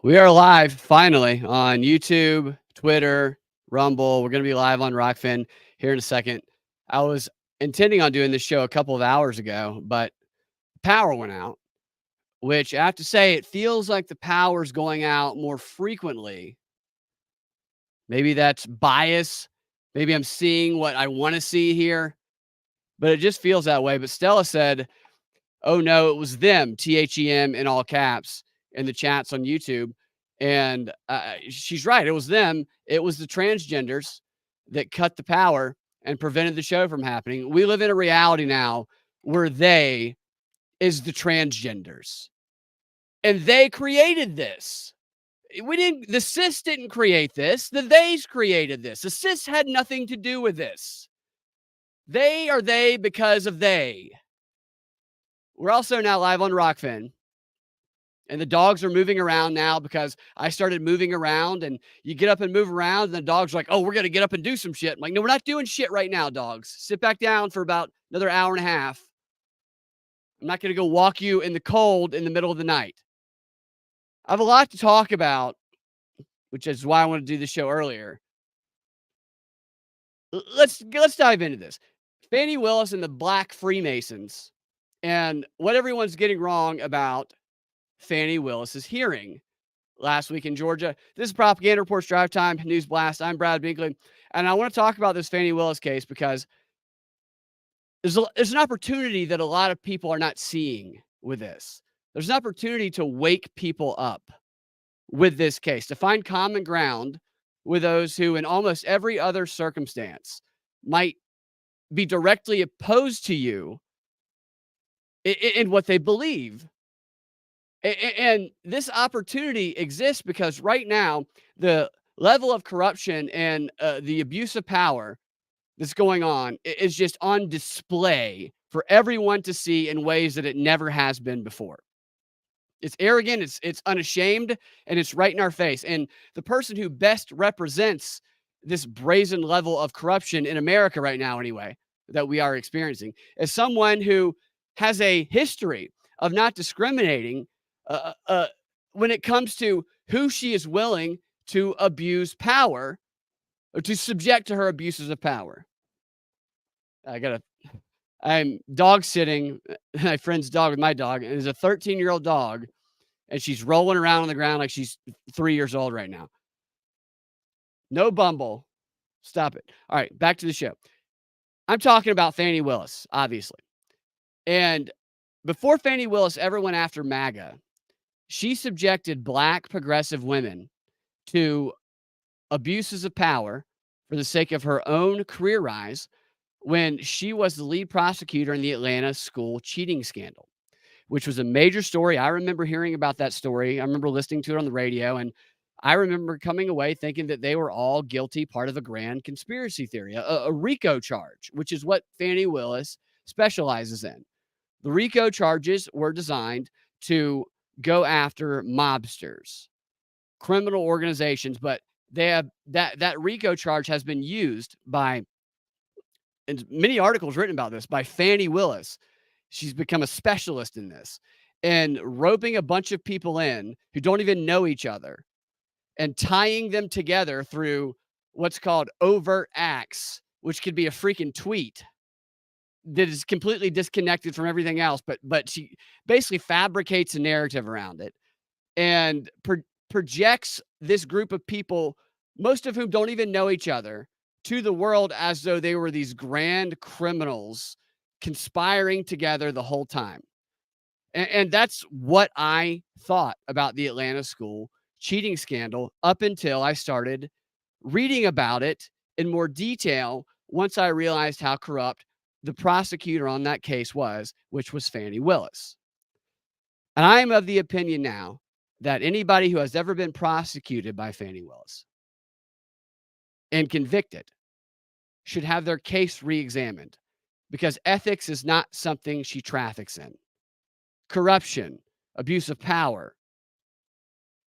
We are live finally on YouTube, Twitter, Rumble. We're going to be live on Rockfin here in a second. I was intending on doing this show a couple of hours ago, but power went out, which I have to say, it feels like the power's going out more frequently. Maybe that's bias. Maybe I'm seeing what I want to see here, but it just feels that way. But Stella said, "Oh no, it was them," THEM in all caps in the chats on YouTube. And she's right. It was them. It was the transgenders that cut the power and prevented the show from happening. We live in a reality now where they is the transgenders and they created this. The cis didn't create this. The theys created this. The cis had nothing to do with this. They are they because of they. We're also now live on Rockfin. And the dogs are moving around now because I started moving around, and you get up and move around and the dog's like, "Oh, we're going to get up and do some shit." I'm like, "No, we're not doing shit right now, dogs. Sit back down for about another hour and a half. I'm not going to go walk you in the cold in the middle of the night." I have a lot to talk about, which is why I wanted to do the show earlier. Let's dive into this. Fani Willis and the Black Freemasons and what everyone's getting wrong about Fani Willis's hearing last week in Georgia. This is Propaganda Reports Drive Time News Blast. I'm Brad Binkley, and I want to talk about this Fani Willis case because there's an opportunity that a lot of people are not seeing with this. There's an opportunity to wake people up with this case, to find common ground with those who, in almost every other circumstance, might be directly opposed to you in what they believe. And this opportunity exists because right now, the level of corruption and the abuse of power that's going on is just on display for everyone to see in ways that it never has been before. It's arrogant, it's unashamed, and it's right in our face. And the person who best represents this brazen level of corruption in America right now, anyway, that we are experiencing, is someone who has a history of not discriminating when it comes to who she is willing to abuse power or to subject to her abuses of power. I'm dog sitting my friend's dog with my dog, and there's a 13-year-old dog, and she's rolling around on the ground like she's 3 years old right now. No Bumble. Stop it. All right, back to the show. I'm talking about Fani Willis, obviously. And before Fani Willis ever went after MAGA, she subjected Black progressive women to abuses of power for the sake of her own career rise when she was the lead prosecutor in the Atlanta school cheating scandal, which was a major story. I remember hearing about that story. I remember listening to it on the radio, and I remember coming away thinking that they were all guilty, part of a grand conspiracy theory, a RICO charge, which is what Fani Willis specializes in. The RICO charges were designed to go after mobsters, criminal organizations, but they have that RICO charge has been used by, and many articles written about this, by Fani Willis. She's become a specialist in this and roping a bunch of people in who don't even know each other and tying them together through what's called overt acts, which could be a freaking tweet that is completely disconnected from everything else, but she basically fabricates a narrative around it and projects this group of people, most of whom don't even know each other, to the world as though they were these grand criminals conspiring together the whole time. And that's what I thought about the Atlanta school cheating scandal up until I started reading about it in more detail once I realized how corrupt the prosecutor on that case was, which was Fani Willis. And I am of the opinion now that anybody who has ever been prosecuted by Fani Willis and convicted should have their case re-examined because ethics is not something she traffics in. Corruption, abuse of power,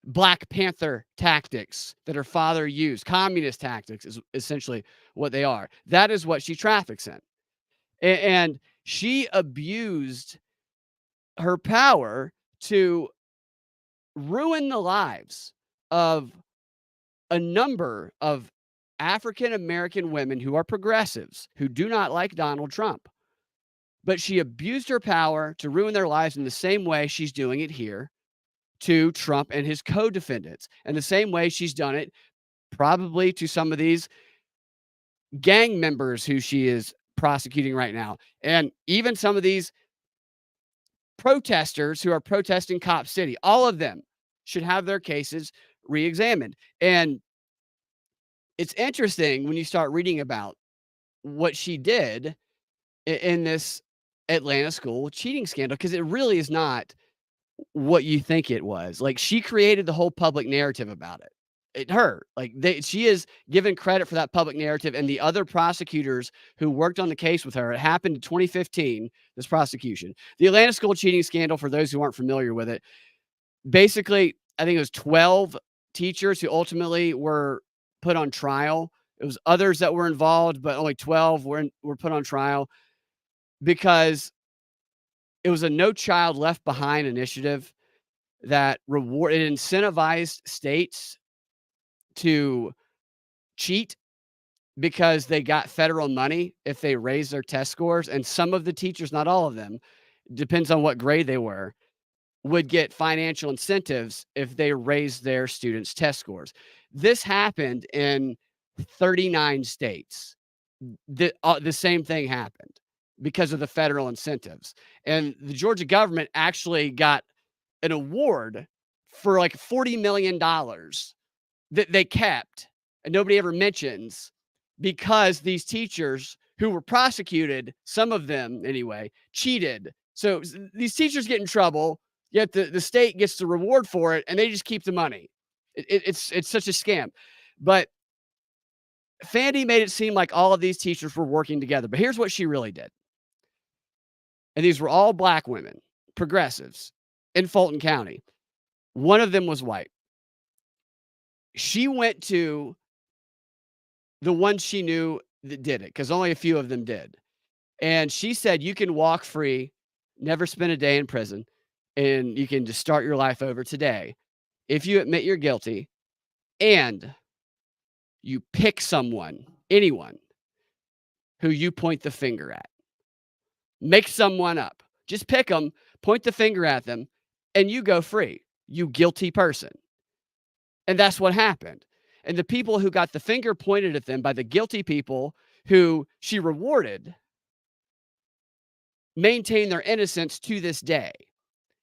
Black Panther tactics that her father used, communist tactics is essentially what they are. That is what she traffics in. And she abused her power to ruin the lives of a number of African American women who are progressives, who do not like Donald Trump. But she abused her power to ruin their lives in the same way she's doing it here to Trump and his co-defendants, and the same way she's done it probably to some of these gang members who she is prosecuting right now, and even some of these protesters who are protesting Cop City. All of them should have their cases re-examined. And it's interesting when you start reading about what she did in this Atlanta school cheating scandal, because it really is not what you think it was. Like, she created the whole public narrative about it. She is given credit for that public narrative, and the other prosecutors who worked on the case with her. It happened in 2015, this prosecution. The Atlanta school cheating scandal, for those who aren't familiar with it, basically, I think it was 12 teachers who ultimately were put on trial. It was others that were involved, but only 12 were put on trial because it was a No Child Left Behind initiative that it incentivized states to cheat because they got federal money if they raised their test scores. And some of the teachers, not all of them, depends on what grade they were, would get financial incentives if they raised their students' test scores. This happened in 39 states. The same thing happened because of the federal incentives. And the Georgia government actually got an award for like $40 million that they kept and nobody ever mentions, because these teachers who were prosecuted, some of them anyway, cheated. So these teachers get in trouble, yet the state gets the reward for it, and they just keep the money. It's such a scam. But Fandi made it seem like all of these teachers were working together. But here's what she really did. And these were all black women, progressives in Fulton County. One of them was white. She went to the ones she knew that did it, because only a few of them did. And she said, you can walk free, never spend a day in prison, and you can just start your life over today if you admit you're guilty and you pick someone, anyone, who you point the finger at. Make someone up. Just pick them, point the finger at them, and you go free, you guilty person. And that's what happened. And the people who got the finger pointed at them by the guilty people who she rewarded maintain their innocence to this day.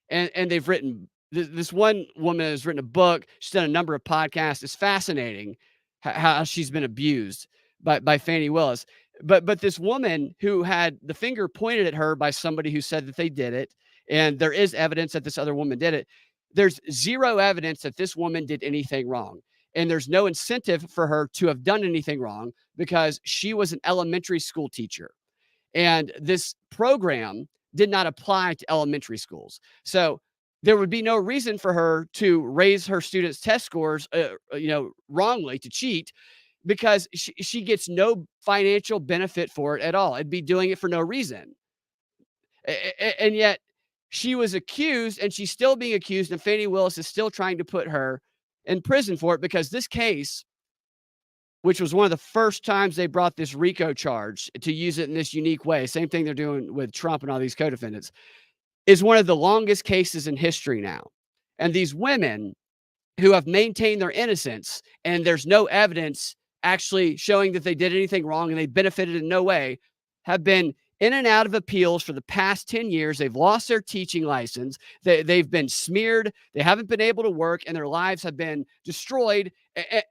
And they've written, this one woman has written a book. She's done a number of podcasts. It's fascinating how she's been abused by Fani Willis. But this woman who had the finger pointed at her by somebody who said that they did it, and there is evidence that this other woman did it, there's zero evidence that this woman did anything wrong. And there's no incentive for her to have done anything wrong because she was an elementary school teacher. And this program did not apply to elementary schools. So there would be no reason for her to raise her students' test scores, wrongly, to cheat, because she gets no financial benefit for it at all. It'd be doing it for no reason. And yet she was accused, and she's still being accused, and Fani Willis is still trying to put her in prison for it, because this case, which was one of the first times they brought this RICO charge to use it in this unique way, same thing they're doing with Trump and all these co-defendants, is one of the longest cases in history now. And these women who have maintained their innocence, and there's no evidence actually showing that they did anything wrong and they benefited in no way, have been in and out of appeals for the past 10 years. They've lost their teaching license. They've been smeared. They haven't been able to work, and their lives have been destroyed,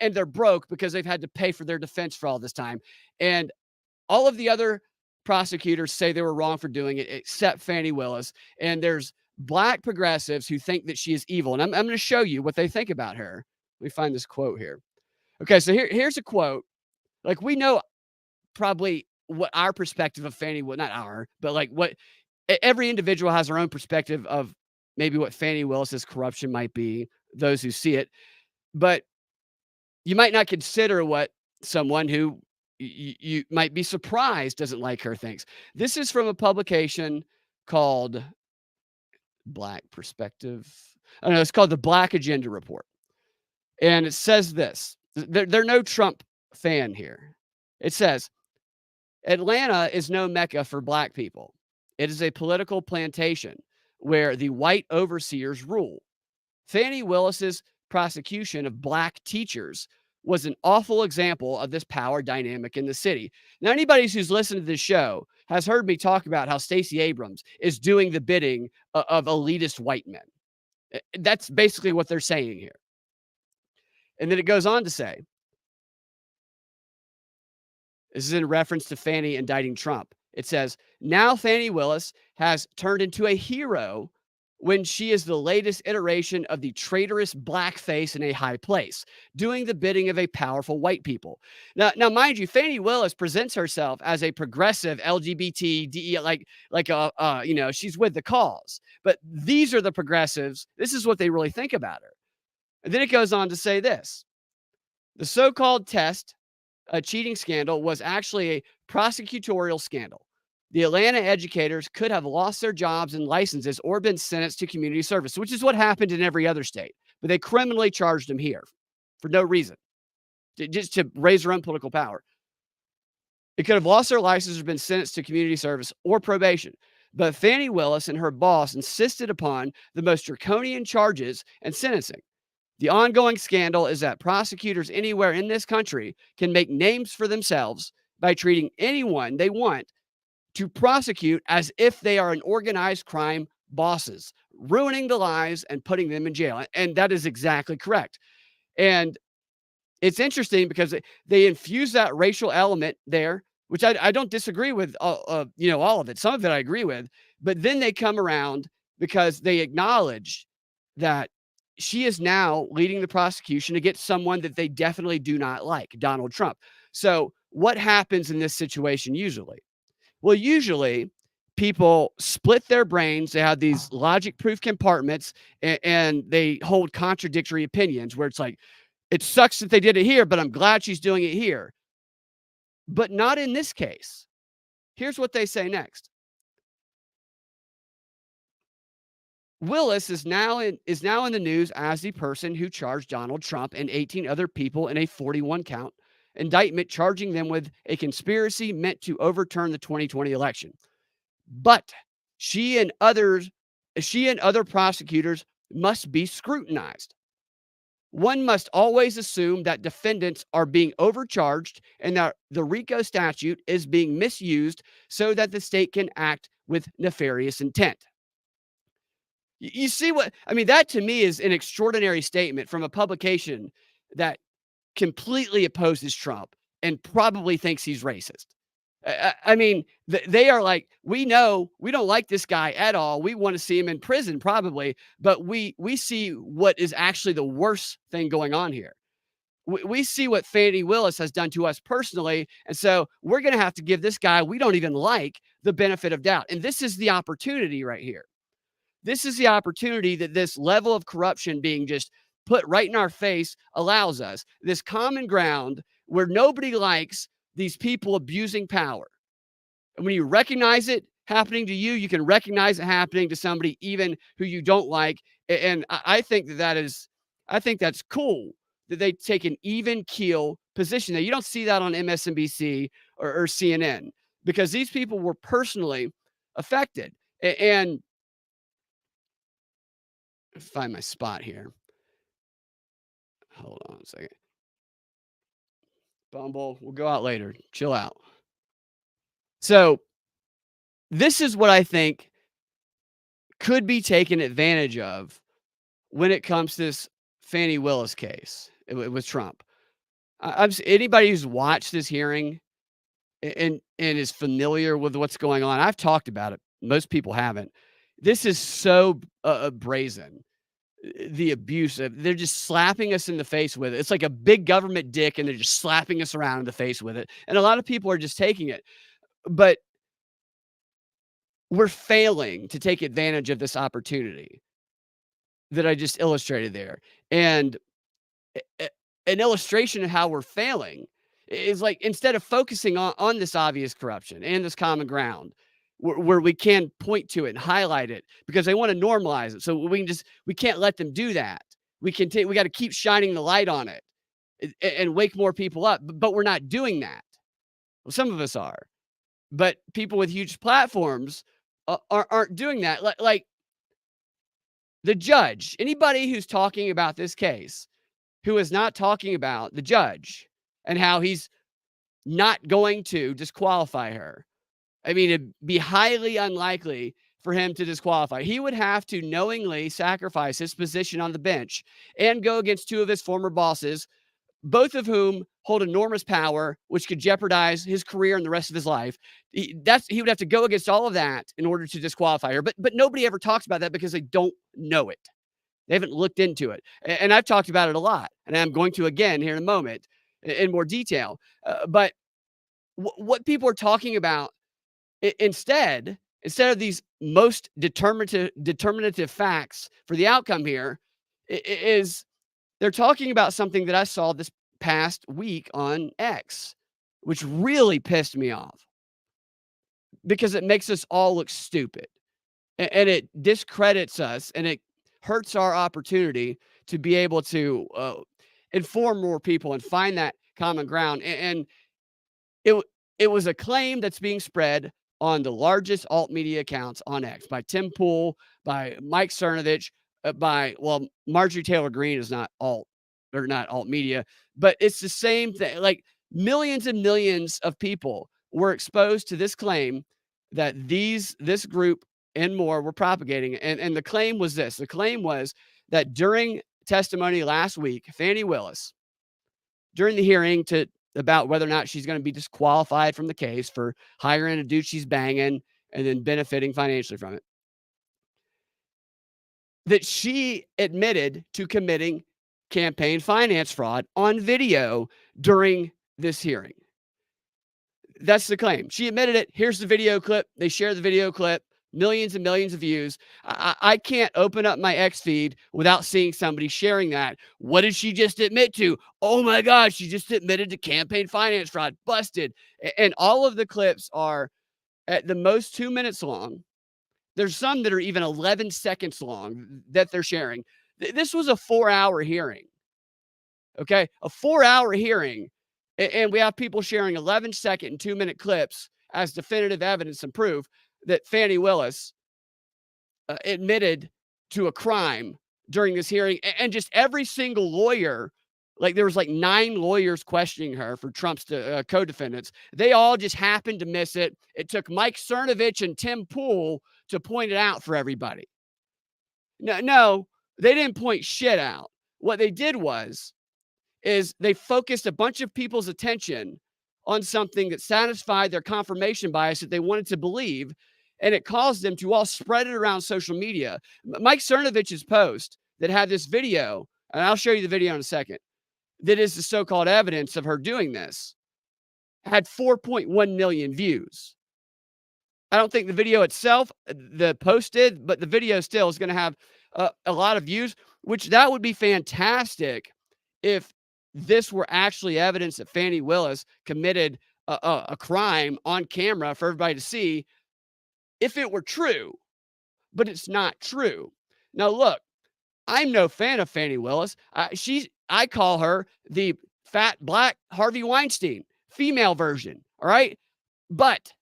and they're broke because they've had to pay for their defense for all this time. And all of the other prosecutors say they were wrong for doing it, except Fani Willis. And there's black progressives who think that she is evil. And I'm going to show you what they think about her. Let me find this quote here. Okay, so here's a quote. Like, we know probably what our perspective of Fani, well, not our, but like what every individual has their own perspective of maybe what Fani Willis's corruption might be, those who see it. But you might not consider what someone who you might be surprised doesn't like her thinks. This is from a publication called Black Perspective. I don't know, it's called the Black Agenda Report. And it says this. They're no Trump fan here. It says Atlanta is no mecca for black people. It is a political plantation where the white overseers rule. Fani Willis's prosecution of black teachers was an awful example of this power dynamic in the city. Now, anybody who's listened to this show has heard me talk about how Stacey Abrams is doing the bidding of elitist white men. That's basically what they're saying here. And then it goes on to say, this is in reference to Fani indicting Trump. It says, now Fani Willis has turned into a hero when she is the latest iteration of the traitorous blackface in a high place, doing the bidding of a powerful white people. Now, mind you, Fani Willis presents herself as a progressive LGBT, she's with the cause. But these are the progressives. This is what they really think about her. And then it goes on to say this: the so-called test, a cheating scandal, was actually a prosecutorial scandal. The Atlanta educators could have lost their jobs and licenses or been sentenced to community service, which is what happened in every other state. But they criminally charged them here for no reason, just to raise their own political power. They could have lost their license or been sentenced to community service or probation. But Fani Willis and her boss insisted upon the most draconian charges and sentencing. The ongoing scandal is that prosecutors anywhere in this country can make names for themselves by treating anyone they want to prosecute as if they are an organized crime bosses, ruining the lives and putting them in jail. And that is exactly correct. And it's interesting because they infuse that racial element there, which I don't disagree with, all of it. Some of it I agree with, but then they come around because they acknowledge that she is now leading the prosecution against someone that they definitely do not like, Donald Trump. So what happens in this situation usually? Well, usually people split their brains. They have these logic proof compartments and they hold contradictory opinions where it's like, it sucks that they did it here, but I'm glad she's doing it here. But not in this case. Here's what they say next. Willis is now in the news as the person who charged Donald Trump and 18 other people in a 41 count indictment, charging them with a conspiracy meant to overturn the 2020 election. But she and other prosecutors must be scrutinized. One must always assume that defendants are being overcharged and that the RICO statute is being misused so that the state can act with nefarious intent. You see what I mean? That to me is an extraordinary statement from a publication that completely opposes Trump and probably thinks he's racist. I mean, they are like, we know we don't like this guy at all. We want to see him in prison probably, but we see what is actually the worst thing going on here. We see what Fani Willis has done to us personally, and so we're going to have to give this guy we don't even like the benefit of doubt. And this is the opportunity right here. This is the opportunity that this level of corruption being just put right in our face allows us, this common ground where nobody likes these people abusing power. And when you recognize it happening to you, you can recognize it happening to somebody even who you don't like. And I think I think that's cool that they take an even keel position. Now, you don't see that on MSNBC or CNN because these people were personally affected. And find my spot here. Hold on a second. Bumble, we'll go out later. Chill out. So, this is what I think could be taken advantage of when it comes to this Fani Willis case with Trump. Anybody who's watched this hearing and is familiar with what's going on, I've talked about it. Most people haven't. This is so brazen. The abuse they're just slapping us in the face with it. It's like a big government dick and they're just slapping us around in the face with it. And a lot of people are just taking it. But we're failing to take advantage of this opportunity that I just illustrated there. And an illustration of how we're failing is like instead of focusing on this obvious corruption and this common ground, where we can point to it and highlight it because they want to normalize it. So we can't let them do that. We got to keep shining the light on it and wake more people up. But we're not doing that. Well, some of us are, but people with huge platforms aren't doing that. Like the judge, anybody who's talking about this case, who is not talking about the judge and how he's not going to disqualify her. I mean, it'd be highly unlikely for him to disqualify. He would have to knowingly sacrifice his position on the bench and go against two of his former bosses, both of whom hold enormous power, which could jeopardize his career and the rest of his life. He would have to go against all of that in order to disqualify her. But nobody ever talks about that because they don't know it. They haven't looked into it. And I've talked about it a lot, and I'm going to again here in a moment in more detail. But what people are talking about instead of these most determinative facts for the outcome here is they're talking about something that I saw this past week on X, which really pissed me off because it makes us all look stupid and it discredits us and it hurts our opportunity to be able to inform more people and find that common ground. And it it was a claim that's being spread on the largest alt media accounts on X by Tim Pool, by Mike Cernovich, by Marjorie Taylor Greene is not alt or not alt media, but it's the same thing. Like millions and millions of people were exposed to this claim that this group and more were propagating. And the claim was this. The claim was that during testimony last week, Fani Willis, during the hearing about whether or not she's going to be disqualified from the case for hiring a dude she's banging and then benefiting financially from it, that she admitted to committing campaign finance fraud on video during this hearing. That's the claim. She admitted it. Here's the video clip. They share the video clip, millions and millions of views. I can't open up my X feed without seeing somebody sharing that. What did she just admit to? Oh my God, she just admitted to campaign finance fraud. Busted. And all of the clips are at the most 2 minutes long. There's some that are even 11 seconds long that they're sharing. This was a 4-hour hearing. Okay. A 4-hour hearing. And we have people sharing 11-second and 2-minute clips as definitive evidence and proof that Fani Willis admitted to a crime during this hearing. And just every single lawyer, like there was like 9 lawyers questioning her for Trump's co-defendants. They all just happened to miss it. It took Mike Cernovich and Tim Pool to point it out for everybody. No, they didn't point shit out. What they did is they focused a bunch of people's attention on something that satisfied their confirmation bias that they wanted to believe, and it caused them to all spread it around social media. Mike Cernovich's post that had this video, and I'll show you the video in a second, that is the so-called evidence of her doing this, had 4.1 million views. I don't think the video itself, the post did, but the video still is going to have a lot of views, which that would be fantastic if this were actually evidence that Fani Willis committed a crime on camera for everybody to see, if it were true, but it's not true. Now, look, I'm no fan of Fani Willis. I call her the fat black Harvey Weinstein, female version. All right. But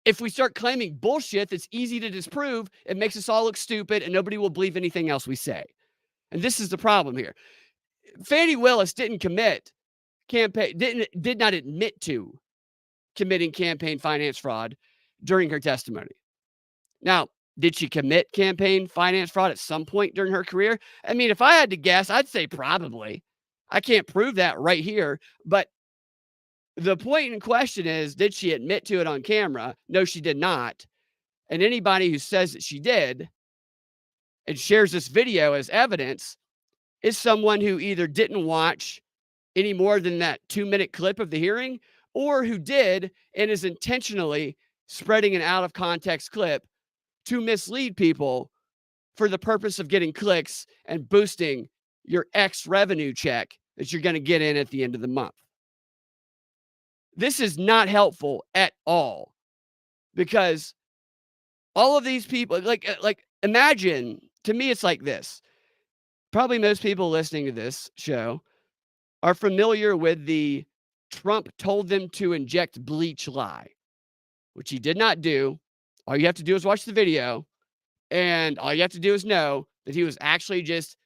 if we start claiming bullshit that's easy to disprove, it makes us all look stupid and nobody will believe anything else we say. And this is the problem here. Fani Willis did not admit to committing campaign finance fraud during her testimony. Now, did she commit campaign finance fraud at some point during her career? I mean, if I had to guess, I'd say probably. I can't prove that right here, but the point in question is, did she admit to it on camera? No, she did not. And anybody who says that she did and shares this video as evidence is someone who either didn't watch any more than that 2-minute clip of the hearing, or who did and is intentionally spreading an out of context clip to mislead people for the purpose of getting clicks and boosting your X revenue check that you're going to get in at the end of the month. This is not helpful at all. because all of these people, like imagine, to me, it's like this. Probably most people listening to this show are familiar with the Trump told them to inject bleach lie, which he did not do. All you have to do is watch the video, and all you have to do is know that he was actually just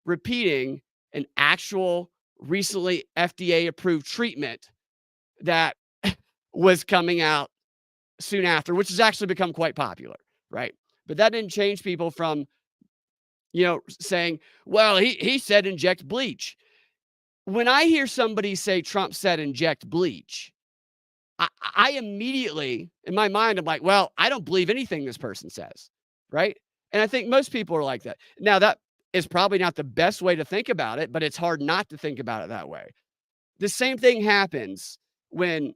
repeating an actual recently FDA approved treatment that was coming out soon after, which has actually become quite popular, right? But that didn't change people from, saying, well, he said inject bleach. When I hear somebody say Trump said inject bleach, I immediately, in my mind, I'm like, well, I don't believe anything this person says, right? And I think most people are like that. Now, that is probably not the best way to think about it, but it's hard not to think about it that way. The same thing happens when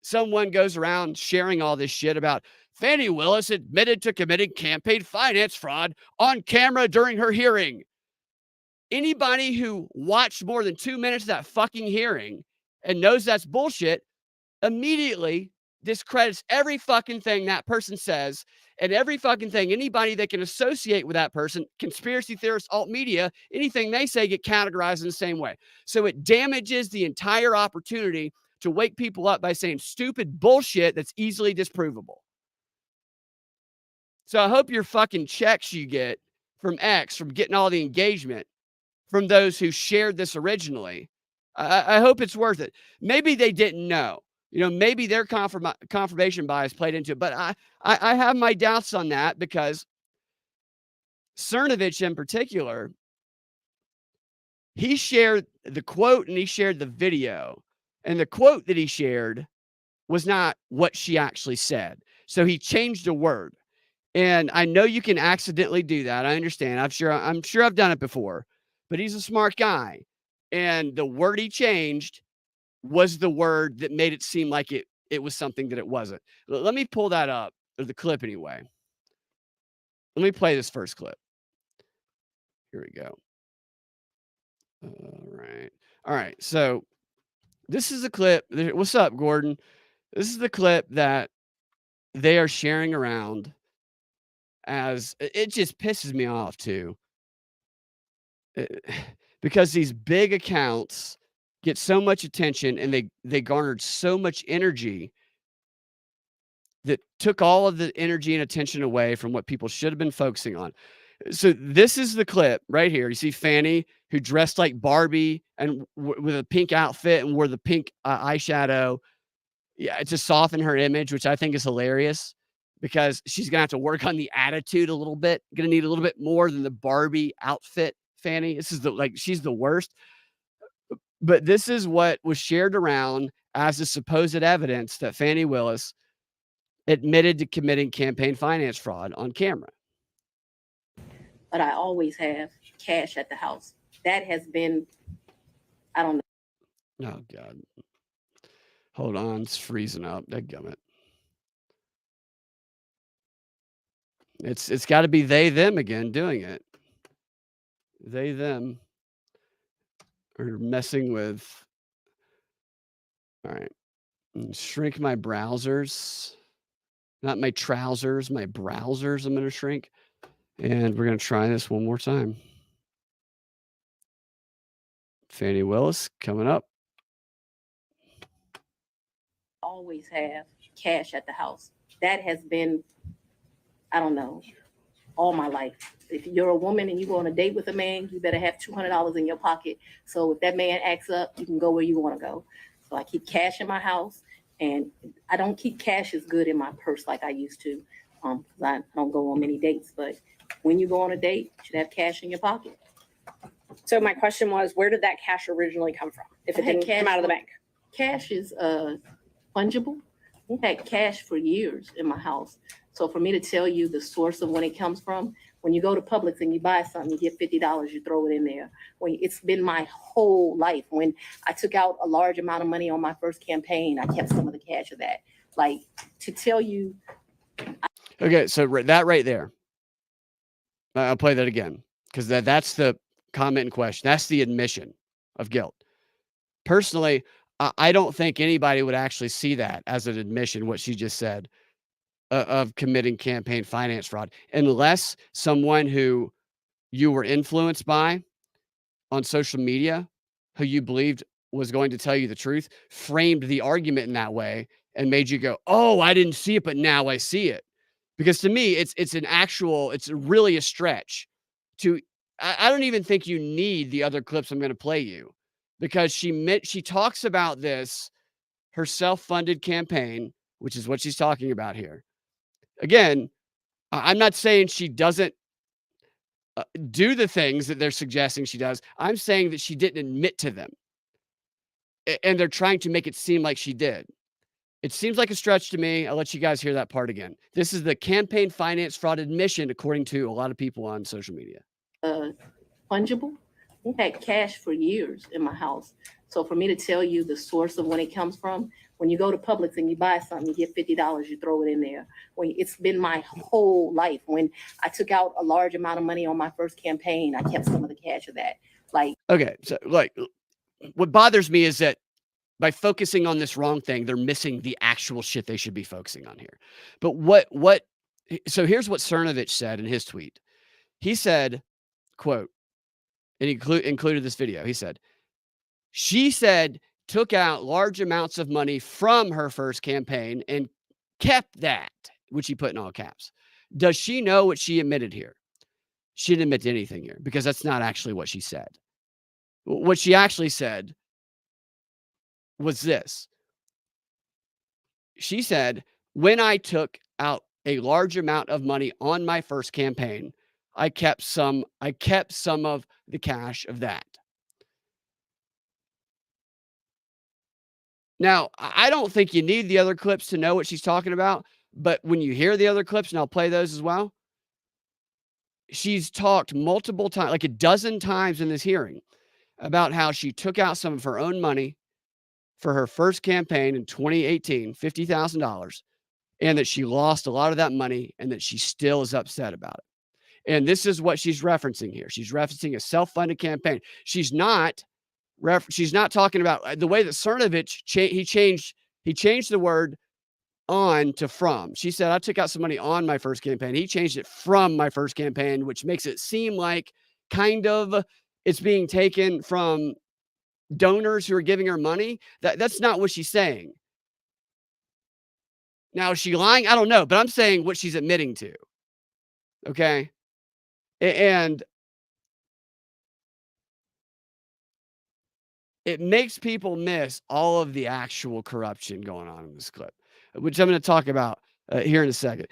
someone goes around sharing all this shit about Fani Willis admitted to committing campaign finance fraud on camera during her hearing. Anybody who watched more than 2 minutes of that fucking hearing and knows that's bullshit immediately discredits every fucking thing that person says and every fucking thing anybody that can associate with that person, conspiracy theorists, alt media, anything they say get categorized in the same way. So it damages the entire opportunity to wake people up by saying stupid bullshit that's easily disprovable. So I hope your fucking checks you get from X, from getting all the engagement from those who shared this originally, I hope it's worth it. Maybe they didn't know. Maybe their confirmation bias played into it, but I have my doubts on that because Cernovich in particular, he shared the quote and he shared the video, and the quote that he shared was not what she actually said. So he changed a word. And I know you can accidentally do that. I understand. I'm sure I've done it before, but he's a smart guy. And the word he changed was the word that made it seem like it was something that it wasn't. Let me pull that up, or the clip anyway. Let me play this first clip. Here we go. All right. So this is a clip. What's up, Gordon? This is the clip that they are sharing around, as it just pisses me off too. Because these big accounts get so much attention and they garnered so much energy that took all of the energy and attention away from what people should have been focusing on. So this is the clip right here. You see Fani, who dressed like Barbie and with a pink outfit and wore the pink eyeshadow. Yeah, to soften her image, which I think is hilarious because she's gonna have to work on the attitude a little bit. Gonna need a little bit more than the Barbie outfit, Fani. This is she's the worst. But this is what was shared around as the supposed evidence that Fani Willis admitted to committing campaign finance fraud on camera. But I always have cash at the house. That has been, I don't know. Oh, God. Hold on. It's freezing up. Dadgummit. It's got to be they, them again doing it. They, them are messing with. All right. Shrink my browsers. Not my trousers, my browsers. I'm going to shrink. And we're going to try this one more time. Fani Willis coming up. Always have cash at the house. That has been, I don't know, all my life. If you're a woman and you go on a date with a man, you better have $200 in your pocket. So if that man acts up, you can go where you want to go. So I keep cash in my house, and I don't keep cash as good in my purse like I used to, because I don't go on many dates. But when you go on a date, you should have cash in your pocket. So my question was, where did that cash originally come from? If it didn't come out of the bank? Cash is fungible. We've had cash for years in my house. So for me to tell you the source of when it comes from, when you go to Publix and you buy something, you get $50, you throw it in there. It's been my whole life. When I took out a large amount of money on my first campaign, I kept some of the cash of that. Like, to tell you. Okay, so that right there. I'll play that again, because that's the comment in question. That's the admission of guilt. Personally, I don't think anybody would actually see that as an admission, what she just said. of committing campaign finance fraud, unless someone who you were influenced by on social media, who you believed was going to tell you the truth, framed the argument in that way and made you go, "Oh, I didn't see it, but now I see it." Because to me, it's really a stretch to I don't even think you need the other clips I'm gonna play you, because she talks about this, her self-funded campaign, which is what she's talking about here. Again, I'm not saying she doesn't do the things that they're suggesting she does. I'm saying that she didn't admit to them, and they're trying to make it seem like she did. It seems like a stretch to me. I'll let you guys hear that part again. This is the campaign finance fraud admission, according to a lot of people on social media. Fungible. We had cash for years in my house. So for me to tell you the source of when it comes from, when you go to Publix and you buy something, you get $50, you throw it in there. It's been my whole life. When I took out a large amount of money on my first campaign, I kept some of the cash of that. Okay, so what bothers me is that by focusing on this wrong thing, they're missing the actual shit they should be focusing on here. But so here's what Cernovich said in his tweet. He said, quote, and he included this video. He said, she said, took out large amounts of money from her first campaign and kept that, which he put in all caps. Does she know what she admitted here? She didn't admit to anything here, because that's not actually what she said. What she actually said was this. She said, when I took out a large amount of money on my first campaign, I kept some of the cash of that. Now, I don't think you need the other clips to know what she's talking about, but when you hear the other clips, and I'll play those as well, she's talked multiple times, like a dozen times in this hearing, about how she took out some of her own money for her first campaign in 2018, $50,000, and that she lost a lot of that money and that she still is upset about it. And this is what she's referencing here. She's referencing a self-funded campaign. She's not talking about the way that Cernovich he changed the word on to from. She said, I took out some money on my first campaign. He changed it from my first campaign, which makes it seem like kind of it's being taken from donors who are giving her money. That's not what she's saying. Now, is she lying? I don't know, but I'm saying what she's admitting to. Okay. And it makes people miss all of the actual corruption going on in this clip, which I'm going to talk about here in a second.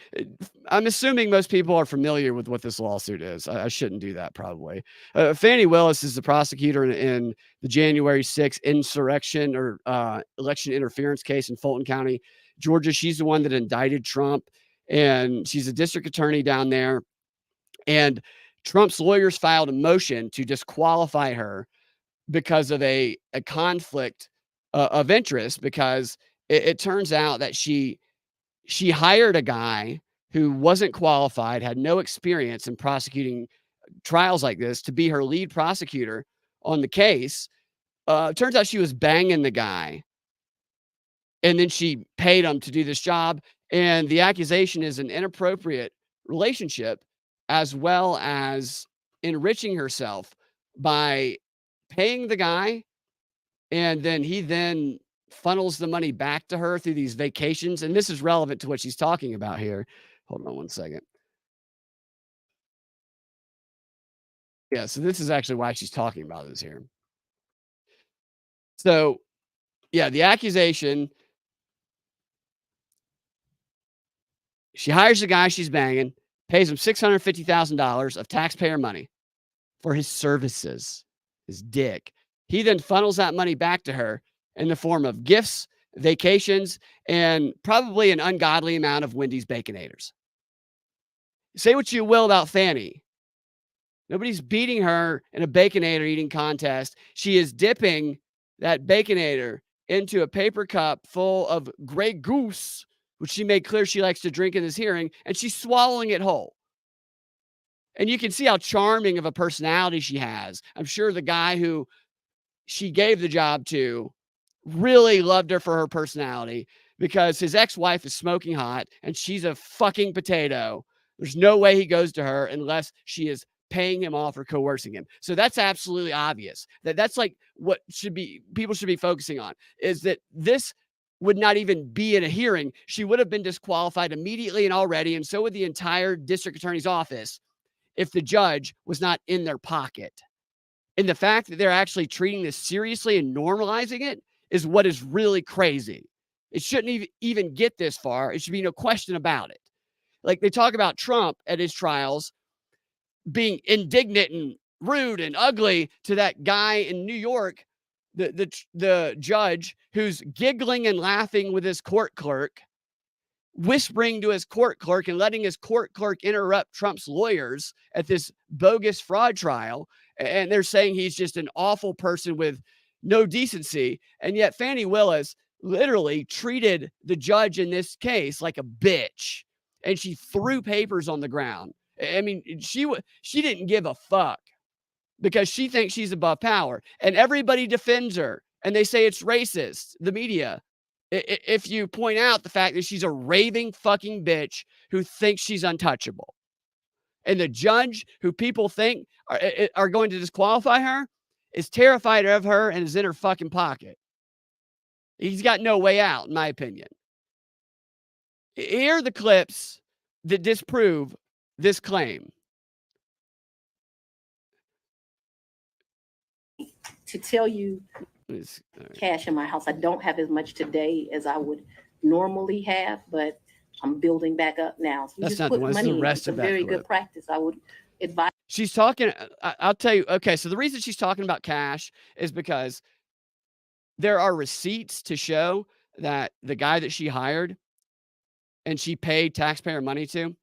I'm assuming most people are familiar with what this lawsuit is. I shouldn't do that, probably. Fani Willis is the prosecutor in the January 6th insurrection or election interference case in Fulton County, Georgia. She's the one that indicted Trump, and she's a district attorney down there. And Trump's lawyers filed a motion to disqualify her because of a conflict of interest, because it turns out that she hired a guy who wasn't qualified, had no experience in prosecuting trials like this, to be her lead prosecutor on the case. It turns out she was banging the guy, and then she paid him to do this job. And the accusation is an inappropriate relationship, as well as enriching herself by paying the guy, and then he funnels the money back to her through these vacations. And this is relevant to what she's talking about here. Hold on one second. Yeah, so this is actually why she's talking about this here. So, yeah, the accusation, she hires the guy she's banging, pays him $650,000 of taxpayer money for his services, his dick. He then funnels that money back to her in the form of gifts, vacations, and probably an ungodly amount of Wendy's Baconators. Say what you will about Fani. Nobody's beating her in a Baconator eating contest. She is dipping that Baconator into a paper cup full of Grey Goose, which she made clear she likes to drink in this hearing, and she's swallowing it whole. And you can see how charming of a personality she has. I'm sure the guy who she gave the job to really loved her for her personality, because his ex-wife is smoking hot and she's a fucking potato. There's no way he goes to her unless she is paying him off or coercing him. So that's absolutely obvious. That's like what people should be focusing on, is that this would not even be in a hearing. She would have been disqualified immediately and already, and so would the entire district attorney's office if the judge was not in their pocket. And the fact that they're actually treating this seriously and normalizing it is what is really crazy. It shouldn't even get this far. It should be no question about it. Like, they talk about Trump at his trials being indignant and rude and ugly to that guy in New York, the judge who's giggling and laughing with his court clerk, whispering to his court clerk and letting his court clerk interrupt Trump's lawyers at this bogus fraud trial. And they're saying he's just an awful person with no decency. And yet Fani Willis literally treated the judge in this case like a bitch. And she threw papers on the ground. I mean, she didn't give a fuck because she thinks she's above power. And everybody defends her. And they say it's racist, the media. If you point out the fact that she's a raving fucking bitch who thinks she's untouchable. And the judge who people think are going to disqualify her is terrified of her and is in her fucking pocket. He's got no way out, in my opinion. Here are the clips that disprove this claim. To tell you, cash in my house, I don't have as much today as I would normally have, but I'm building back up now. So you That's just not put the one. money The in. rest It's of a that very clip. good practice. I would advise. She's talking. I'll tell you. Okay, so the reason she's talking about cash is because there are receipts to show that the guy that she hired and she paid taxpayer money to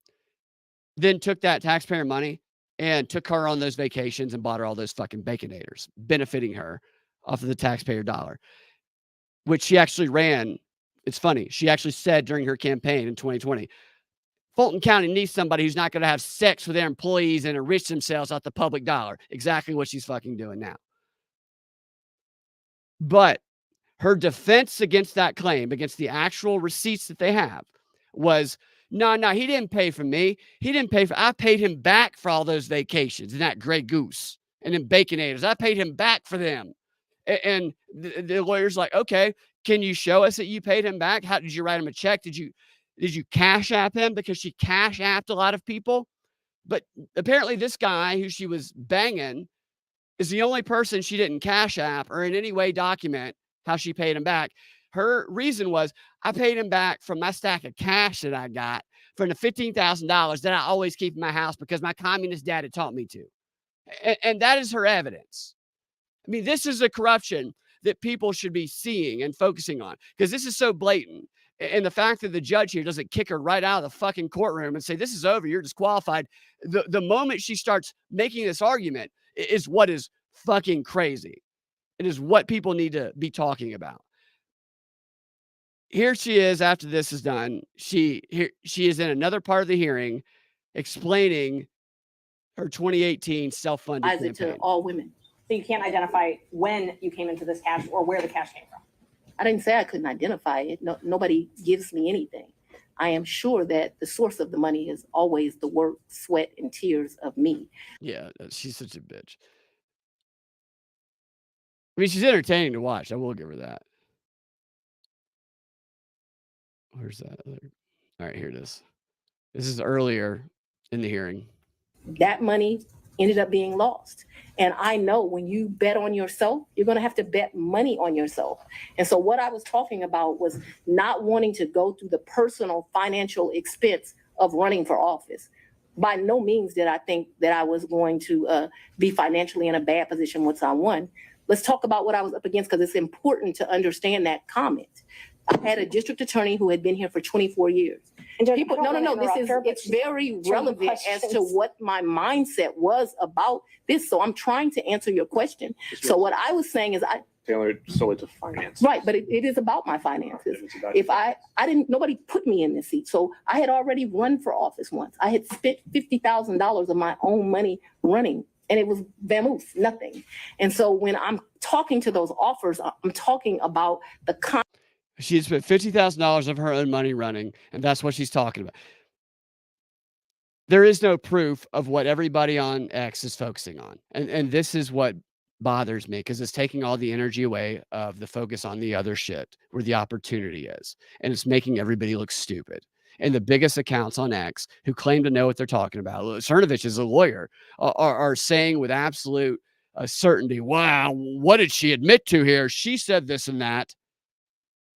then took that taxpayer money and took her on those vacations and bought her all those fucking Baconators, benefiting her off of the taxpayer dollar, which she actually ran. It's funny. She actually said during her campaign in 2020, Fulton County needs somebody who's not going to have sex with their employees and enrich themselves off the public dollar. Exactly what she's fucking doing now. But her defense against that claim, against the actual receipts that they have, was, no, he didn't pay for me. He didn't pay for, I paid him back for all those vacations and that Grey Goose and them Baconators. I paid him back for them. And the lawyer's like, okay, can you show us that you paid him back? How did you write him a check? Did you cash app him? Because she cash apped a lot of people. But apparently this guy who she was banging is the only person she didn't cash app or in any way document how she paid him back. Her reason was, I paid him back from my stack of cash that I got from the $15,000 that I always keep in my house because my communist dad had taught me to. And that is her evidence. I mean, this is a corruption that people should be seeing and focusing on because this is so blatant. And the fact that the judge here doesn't kick her right out of the fucking courtroom and say, this is over, you're disqualified. The moment she starts making this argument is what is fucking crazy. It is what people need to be talking about. Here she is after this is done. She is in another part of the hearing explaining her 2018 self-funded Advise it to campaign. all women. So you can't identify when you came into this cash or where the cash came from. I didn't say I couldn't identify it. No, nobody gives me anything. I am sure that the source of the money is always the work, sweat, and tears of me. Yeah, she's such a bitch. I mean, she's entertaining to watch. I will give her that. Where's that? All right, here it is. This is earlier in the hearing. That money ended up being lost. And I know when you bet on yourself, you're going to have to bet money on yourself. And so what I was talking about was not wanting to go through the personal financial expense of running for office. By no means did I think that I was going to be financially in a bad position once I won. Let's talk about what I was up against because it's important to understand that comment. I had a district attorney who had been here for 24 years. And Judge, People, it's very relevant as to what my mindset was about this. So I'm trying to answer your question. So what I was saying is tailored solely to finance. right, but it is about my finances. If I didn't, nobody put me in this seat. So I had already run for office once. I had spent $50,000 of my own money running. And it was vamoose, nothing. And so when I'm talking to those offers, I'm talking about the She had spent $50,000 of her own money running, and that's what she's talking about. There is no proof of what everybody on X is focusing on. And this is what bothers me because it's taking all the energy away of the focus on the other shit where the opportunity is. And it's making everybody look stupid. And the biggest accounts on X who claim to know what they're talking about, Cernovich is a lawyer, are saying with absolute certainty, wow, what did she admit to here? She said this and that.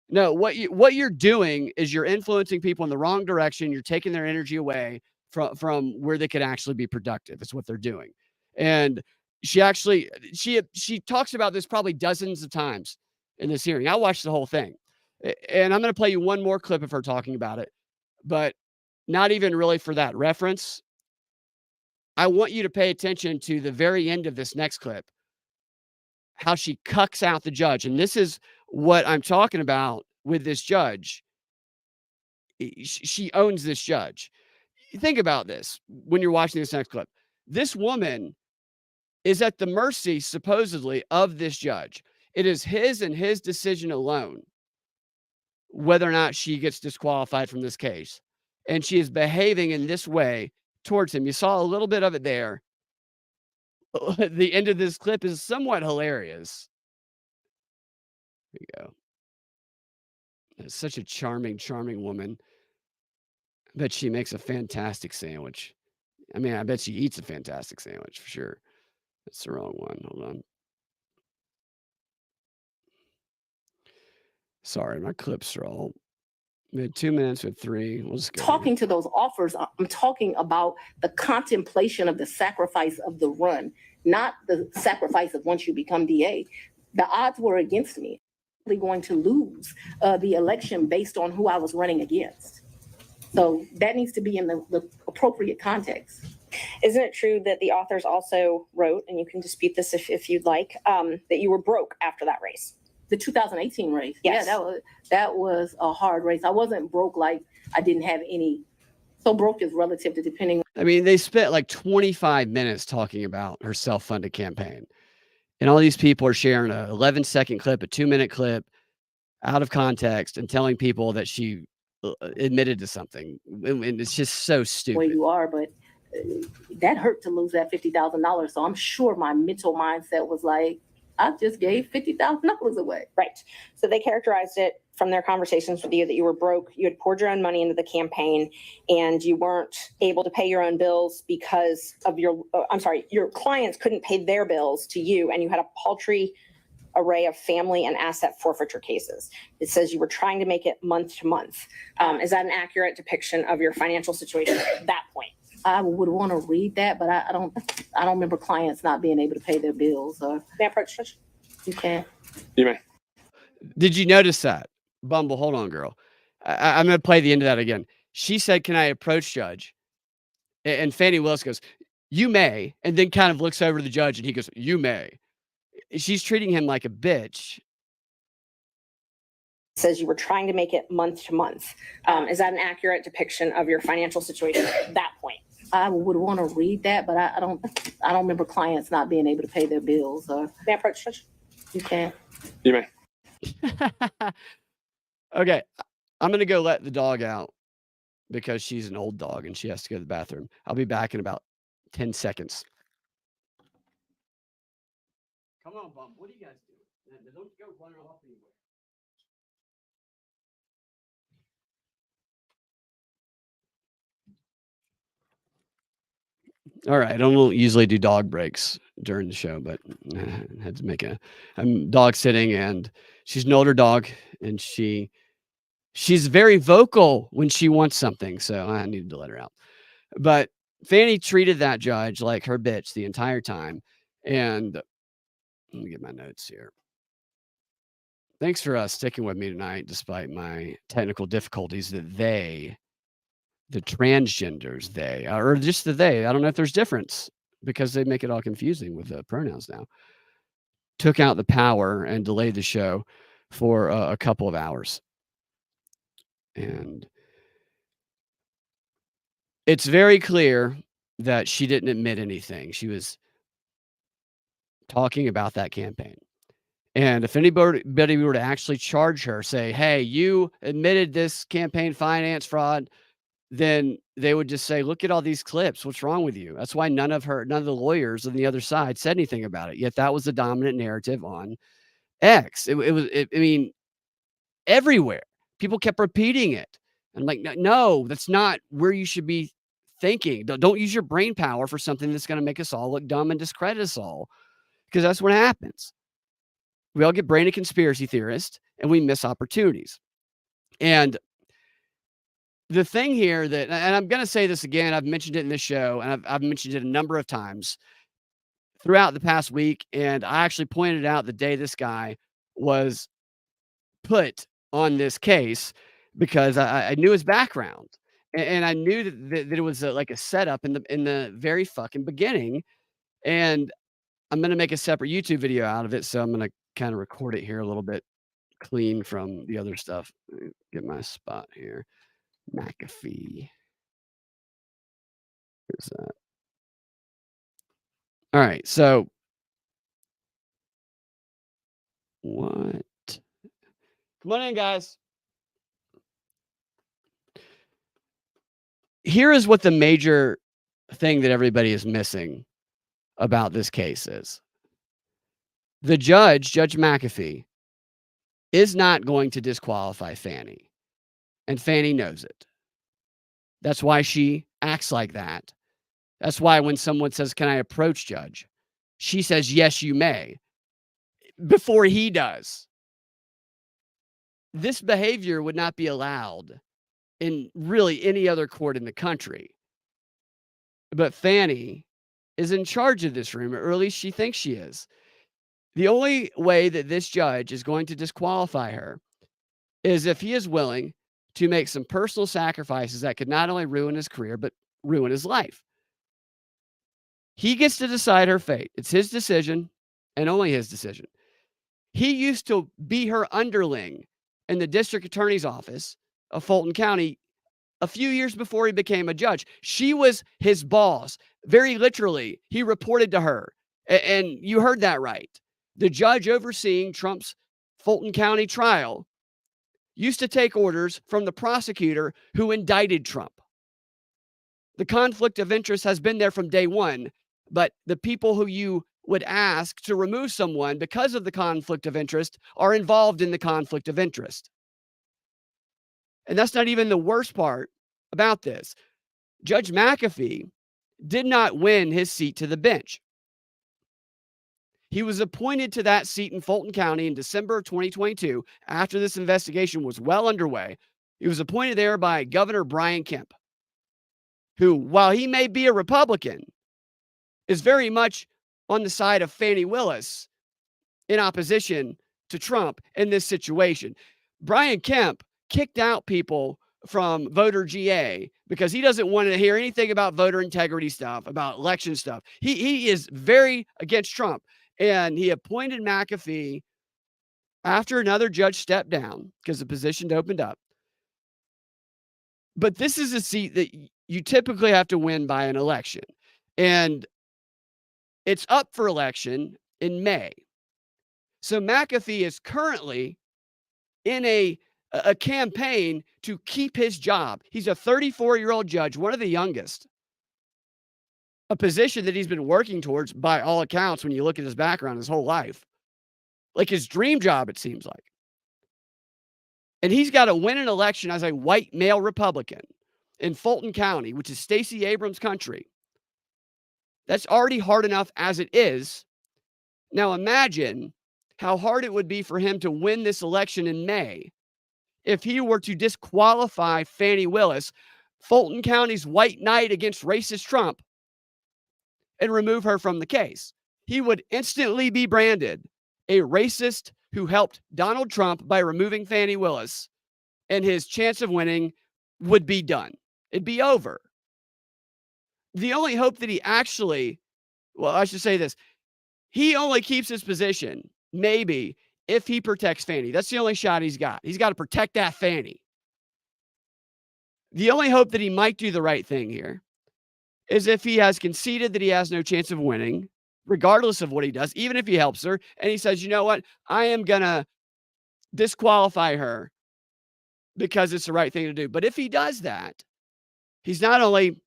No, what you're doing is you're influencing people in the wrong direction. You're taking their energy away from where they could actually be productive. It's what they're doing. And she talks about this probably dozens of times in this hearing. I watched the whole thing. And I'm going to play you one more clip of her talking about it, but not even really for that reference. I want you to pay attention to the very end of this next clip, how she cucks out the judge. And this is what I'm talking about with this judge. She owns this judge. Think about this when you're watching this next clip. This woman is at the mercy, supposedly, of this judge. It is his and his decision alone whether or not she gets disqualified from this case. And she is behaving in this way towards him. You saw a little bit of it there. The end of this clip is somewhat hilarious. Here you go. It's such a charming, charming woman. I bet she makes a fantastic sandwich. I mean, I bet she eats a fantastic sandwich for sure. That's the wrong one. Hold on. Sorry, my clips are all. We had 2 minutes with 3. We'll just go. Talking to those offers, I'm talking about the contemplation of the sacrifice of the run, not the sacrifice of once you become DA. The odds were against me. I'm going to lose the election based on who I was running against. So that needs to be in the appropriate context. Isn't it true that the authors also wrote, and you can dispute this if you'd like, that you were broke after that race? The 2018 race. Yes. Yeah, that was a hard race. I wasn't broke like I didn't have any. So broke is relative to depending. I mean, they spent like 25 minutes talking about her self-funded campaign. And all these people are sharing a 11-second clip, a 2-minute clip out of context and telling people that she admitted to something. And it's just so stupid. Where you are, but that hurt to lose that $50,000. So I'm sure my mental mindset was like, I just gave $50,000 away. Right. So they characterized it from their conversations with you that you were broke, you had poured your own money into the campaign, and you weren't able to pay your own bills because of your clients couldn't pay their bills to you, and you had a paltry array of family and asset forfeiture cases. It says you were trying to make it month to month. Is that an accurate depiction of your financial situation at that point? I would want to read that, but I don't remember clients not being able to pay their bills. Or May I approach, Judge? you can. You may. Did you notice that? Bumble, hold on, girl. I'm going to play the end of that again. She said, can I approach Judge? And Fani Willis goes, you may, and then kind of looks over to the judge and he goes, you may. She's treating him like a bitch. Says you were trying to make it month to month. Is that an accurate depiction of your financial situation at that point? I would want to read that, but I don't remember clients not being able to pay their bills. Or May I approach, Judge? you can. You may. Okay, I'm going to go let the dog out because she's an old dog and she has to go to the bathroom. I'll be back in about 10 seconds. Come on, Bum. What are you guys doing? Don't go running off anywhere. All right. I don't usually do dog breaks during the show, but I had to make I'm dog sitting, and she's an older dog, and she's very vocal when she wants something. So I needed to let her out. But Fani treated that judge like her bitch the entire time. And let me get my notes here. Thanks for sticking with me tonight, despite my technical difficulties that the transgenders, or just the they, I don't know if there's difference because they make it all confusing with the pronouns now, took out the power and delayed the show for a couple of hours. And it's very clear that she didn't admit anything. She was talking about that campaign. And if anybody were to actually charge her, say, hey, you admitted this campaign finance fraud, then they would just say, look at all these clips. What's wrong with you? That's why none of the lawyers on the other side said anything about it. Yet that was the dominant narrative on X. I mean, everywhere. People kept repeating it. I'm like, no, that's not where you should be thinking. Don't use your brain power for something that's going to make us all look dumb and discredit us all, because that's what happens. We all get brainy conspiracy theorists and we miss opportunities. And the thing here and I'm going to say this again, I've mentioned it in this show, and I've mentioned it a number of times throughout the past week. And I actually pointed out the day this guy was put on this case, because I knew his background, and I knew that it was like a setup in the very fucking beginning. And I'm going to make a separate YouTube video out of it. So I'm going to kind of record it here a little bit clean from the other stuff. Let me get my spot here. McAfee. Here's that. All right. So what? Come on in, guys. Here is what the major thing that everybody is missing about this case is. The Judge McAfee, is not going to disqualify Fani, and Fani knows it. That's why she acts like that. That's why when someone says, can I approach Judge? She says, yes, you may, before he does. This behavior would not be allowed in really any other court in the country. But Fani is in charge of this room, or at least she thinks she is. The only way that this judge is going to disqualify her is if he is willing to make some personal sacrifices that could not only ruin his career, but ruin his life. He gets to decide her fate. It's his decision, and only his decision. He used to be her underling in the district attorney's office of Fulton County a few years before he became a judge. She was his boss. Very literally, he reported to her. And you heard that right. The judge overseeing Trump's Fulton County trial used to take orders from the prosecutor who indicted Trump. The conflict of interest has been there from day one, but the people who you would ask to remove someone because of the conflict of interest are involved in the conflict of interest. And that's not even the worst part about this. Judge McAfee did not win his seat to the bench. He was appointed to that seat in Fulton County in December of 2022, after this investigation was well underway. He was appointed there by Governor Brian Kemp, who, while he may be a Republican, is very much on the side of Fani Willis in opposition to Trump in this situation. Brian Kemp kicked out people from voter GA because he doesn't want to hear anything about voter integrity stuff, about election stuff. He is very against Trump. And he appointed McAfee after another judge stepped down because the position opened up. But this is a seat that you typically have to win by an election. And it's up for election in May. So McAfee is currently in a campaign to keep his job. He's a 34-year-old judge, one of the youngest. A position that he's been working towards by all accounts when you look at his background his whole life. Like his dream job, it seems like. And he's got to win an election as a white male Republican in Fulton County, which is Stacey Abrams' country. That's already hard enough as it is. Now imagine how hard it would be for him to win this election in May if he were to disqualify Fani Willis, Fulton County's white knight against racist Trump, and remove her from the case. He would instantly be branded a racist who helped Donald Trump by removing Fani Willis, and his chance of winning would be done. It'd be over. The only hope that he actually, well, I should say this, he only keeps his position, maybe, if he protects Fani. That's the only shot he's got. He's got to protect that Fani. The only hope that he might do the right thing here is if he has conceded that he has no chance of winning, regardless of what he does, even if he helps her, and he says, you know what, I am going to disqualify her because it's the right thing to do. But if he does that, he's not only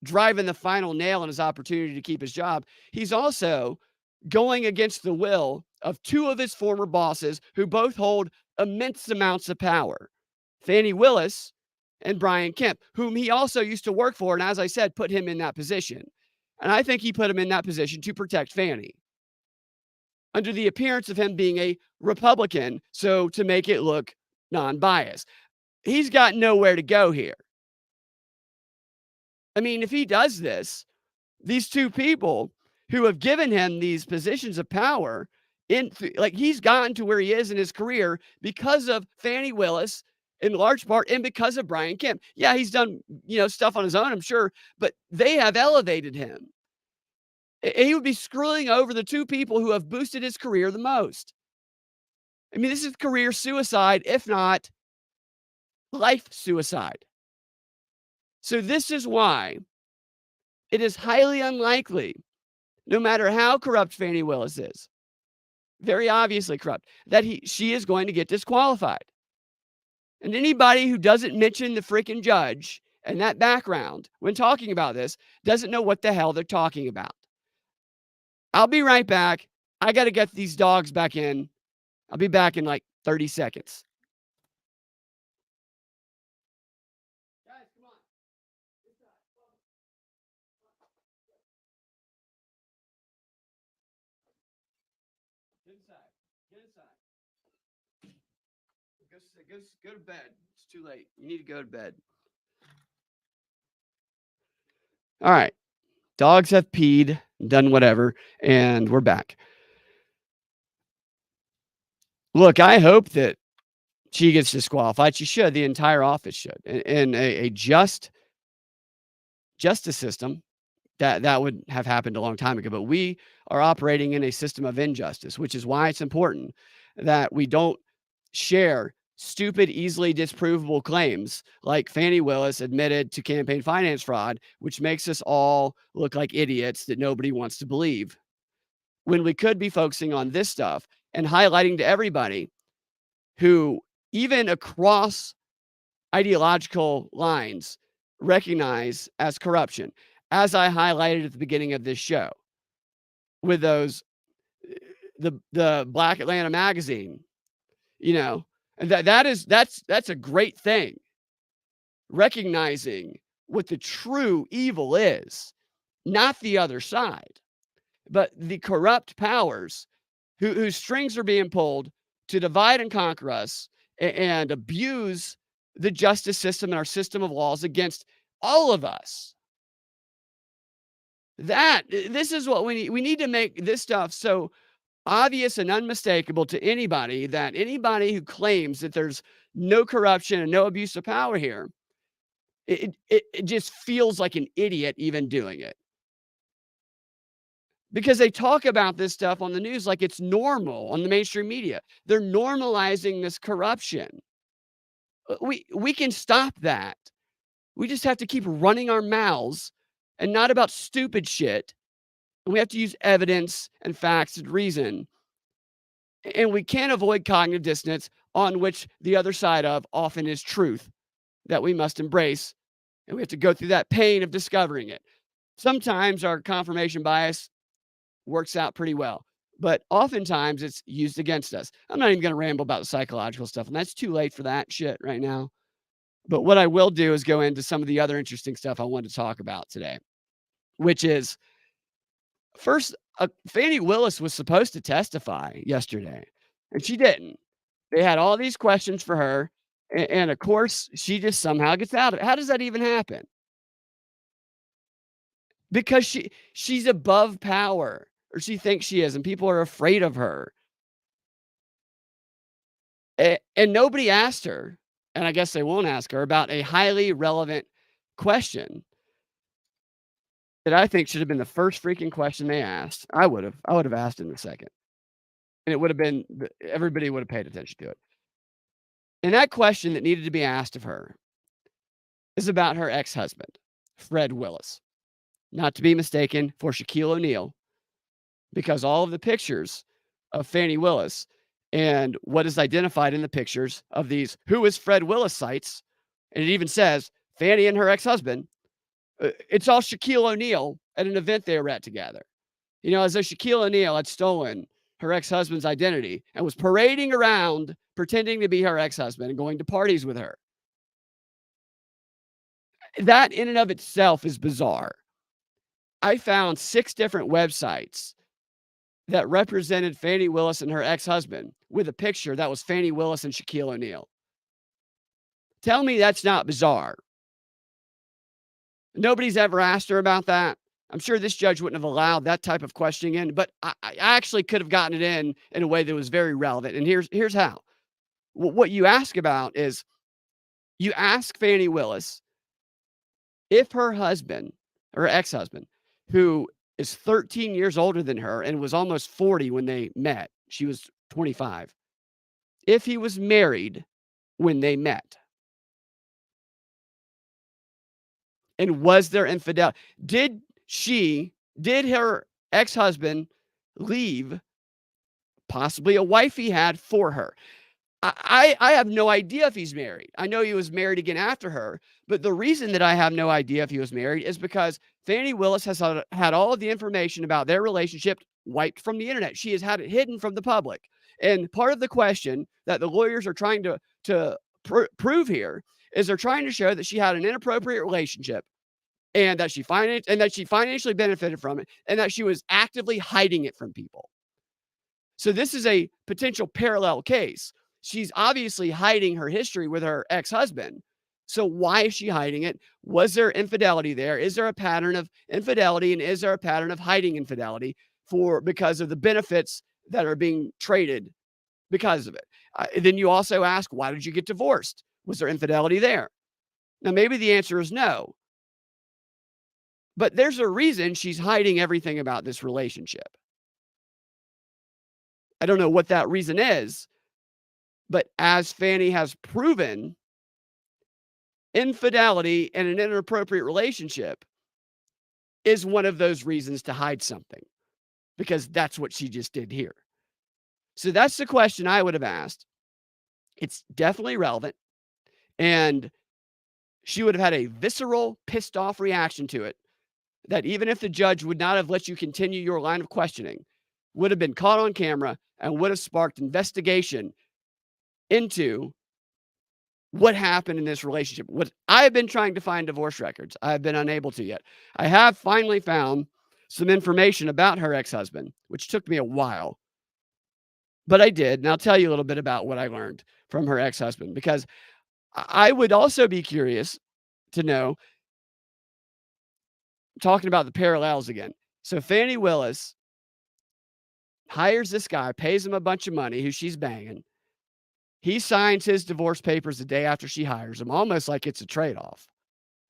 driving the final nail in his opportunity to keep his job, he's also going against the will of two of his former bosses who both hold immense amounts of power, Fani Willis and Brian Kemp, whom he also used to work for. And as I said, put him in that position. And I think he put him in that position to protect Fani under the appearance of him being a Republican. So to make it look non-biased, he's got nowhere to go here. I mean, if he does this, these two people who have given him these positions of power, like he's gotten to where he is in his career because of Fani Willis in large part, and because of Brian Kemp. Yeah, he's done, stuff on his own, I'm sure, but they have elevated him. He would be screwing over the two people who have boosted his career the most. I mean, this is career suicide, if not life suicide. So this is why it is highly unlikely, no matter how corrupt Fani Willis is, very obviously corrupt, that she is going to get disqualified. And anybody who doesn't mention the freaking judge and that background when talking about this doesn't know what the hell they're talking about. I'll be right back. I got to get these dogs back in. I'll be back in like 30 seconds. Guys, come on. Get inside. Get inside. Go to bed. It's too late. You need to go to bed. All right. Dogs have peed, done whatever, and we're back. Look, I hope that she gets disqualified. She should. The entire office should. In a just justice system, that would have happened a long time ago. But we are operating in a system of injustice, which is why it's important that we don't share stupid, easily disprovable claims like Fani Willis admitted to campaign finance fraud, which makes us all look like idiots that nobody wants to believe, when we could be focusing on this stuff and highlighting to everybody who, even across ideological lines, recognize as corruption, as I highlighted at the beginning of this show with those, the Black Atlanta magazine, and that's a great thing. Recognizing what the true evil is, not the other side, but the corrupt powers whose strings are being pulled to divide and conquer us and abuse the justice system and our system of laws against all of us. This is what we need. We need to make this stuff so obvious and unmistakable to anybody, that anybody who claims that there's no corruption and no abuse of power here, it just feels like an idiot even doing it. Because they talk about this stuff on the news like it's normal on the mainstream media. They're normalizing this corruption. We can stop that. We just have to keep running our mouths and not about stupid shit. And we have to use evidence and facts and reason. And we can't avoid cognitive dissonance, on which the other side of often is truth that we must embrace. And we have to go through that pain of discovering it. Sometimes our confirmation bias works out pretty well, but oftentimes it's used against us. I'm not even going to ramble about the psychological stuff, and that's too late for that shit right now. But what I will do is go into some of the other interesting stuff I wanted to talk about today, which is, first, Fani Willis was supposed to testify yesterday, and she didn't. They had all these questions for her, and of course, she just somehow gets out of it. How does that even happen? Because she's above power, or she thinks she is, and people are afraid of her. And nobody asked her, and I guess they won't ask her, about a highly relevant question that I think should have been the first freaking question they asked. I would have asked in a second. And it would have been, everybody would have paid attention to it. And that question that needed to be asked of her is about her ex-husband, Fred Willis. Not to be mistaken for Shaquille O'Neal, because all of the pictures of Fani Willis and what is identified in the pictures of these "Who is Fred Willis" sites, and it even says Fani and her ex-husband, it's all Shaquille O'Neal at an event they were at together. You know, as though Shaquille O'Neal had stolen her ex-husband's identity and was parading around pretending to be her ex-husband and going to parties with her. That in and of itself is bizarre. I found 6 different websites that represented Fani Willis and her ex-husband with a picture that was Fani Willis and Shaquille O'Neal. Tell me that's not bizarre. Nobody's ever asked her about that. I'm sure this judge wouldn't have allowed that type of questioning in, but I actually could have gotten it in a way that was very relevant. And here's how. What you ask about is you ask Fani Willis if her husband, her ex-husband, who is 13 years older than her and was almost 40 when they met, she was 25, if he was married when they met. And was there infidelity? Did her ex-husband leave possibly a wife he had for her? I have no idea if he's married. I know he was married again after her, but the reason that I have no idea if he was married is because Fani Willis has had all of the information about their relationship wiped from the internet. She has had it hidden from the public. And part of the question that the lawyers are trying to prove here is they're trying to show that she had an inappropriate relationship and that she financially benefited from it and that she was actively hiding it from people. So this is a potential parallel case. She's obviously hiding her history with her ex-husband. So why is she hiding it? Was there infidelity there? Is there a pattern of infidelity? And is there a pattern of hiding infidelity because of the benefits that are being traded because of it? Then you also ask, why did you get divorced? Was there infidelity there? Now, maybe the answer is no. But there's a reason she's hiding everything about this relationship. I don't know what that reason is, but as Fani has proven, infidelity in an inappropriate relationship is one of those reasons to hide something, because that's what she just did here. So that's the question I would have asked. It's definitely relevant, and she would have had a visceral, pissed off reaction to it that even if the judge would not have let you continue your line of questioning, would have been caught on camera and would have sparked investigation into what happened in this relationship. What I've been trying to find divorce records. I've been unable to yet. I have finally found some information about her ex-husband, which took me a while, but I did. And I'll tell you a little bit about what I learned from her ex-husband, because I would also be curious to know, talking about the parallels again. So Fani Willis hires this guy, pays him a bunch of money, who she's banging. He signs his divorce papers the day after she hires him, almost like it's a trade-off.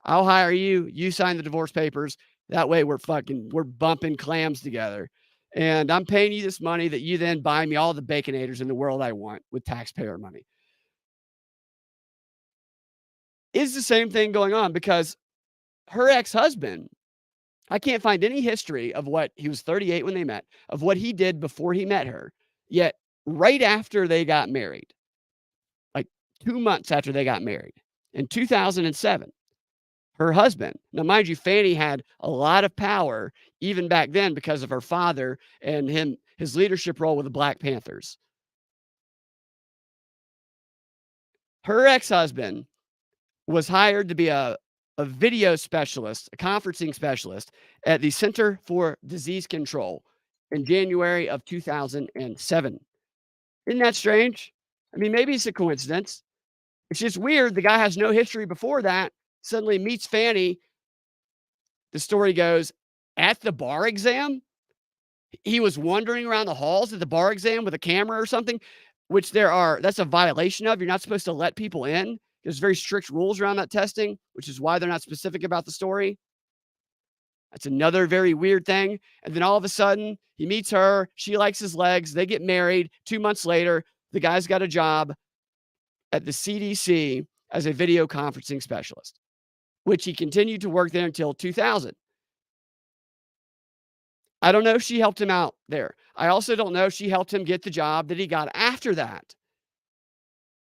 I'll hire you, you sign the divorce papers. That way we're bumping clams together. And I'm paying you this money that you then buy me all the Baconators in the world I want with taxpayer money. Is the same thing going on, because her ex-husband, I can't find any history of what he was 38 when they met, of what he did before he met her. Yet right after they got married, like 2 months after they got married in 2007, her husband, now mind you, Fani had a lot of power even back then because of her father and his leadership role with the Black Panthers. Her ex-husband was hired to be a video specialist, a conferencing specialist at the Center for Disease Control in January of 2007. Isn't that strange? I mean, maybe it's a coincidence. It's just weird. The guy has no history before that, suddenly meets Fani. The story goes, at the bar exam. He was wandering around the halls at the bar exam with a camera or something, which that's a violation of. You're not supposed to let people in. There's very strict rules around that testing, which is why they're not specific about the story. That's another very weird thing. And then all of a sudden, he meets her. She likes his legs. They get married. 2 months later, the guy's got a job at the CDC as a video conferencing specialist, which he continued to work there until 2000. I don't know if she helped him out there. I also don't know if she helped him get the job that he got after that,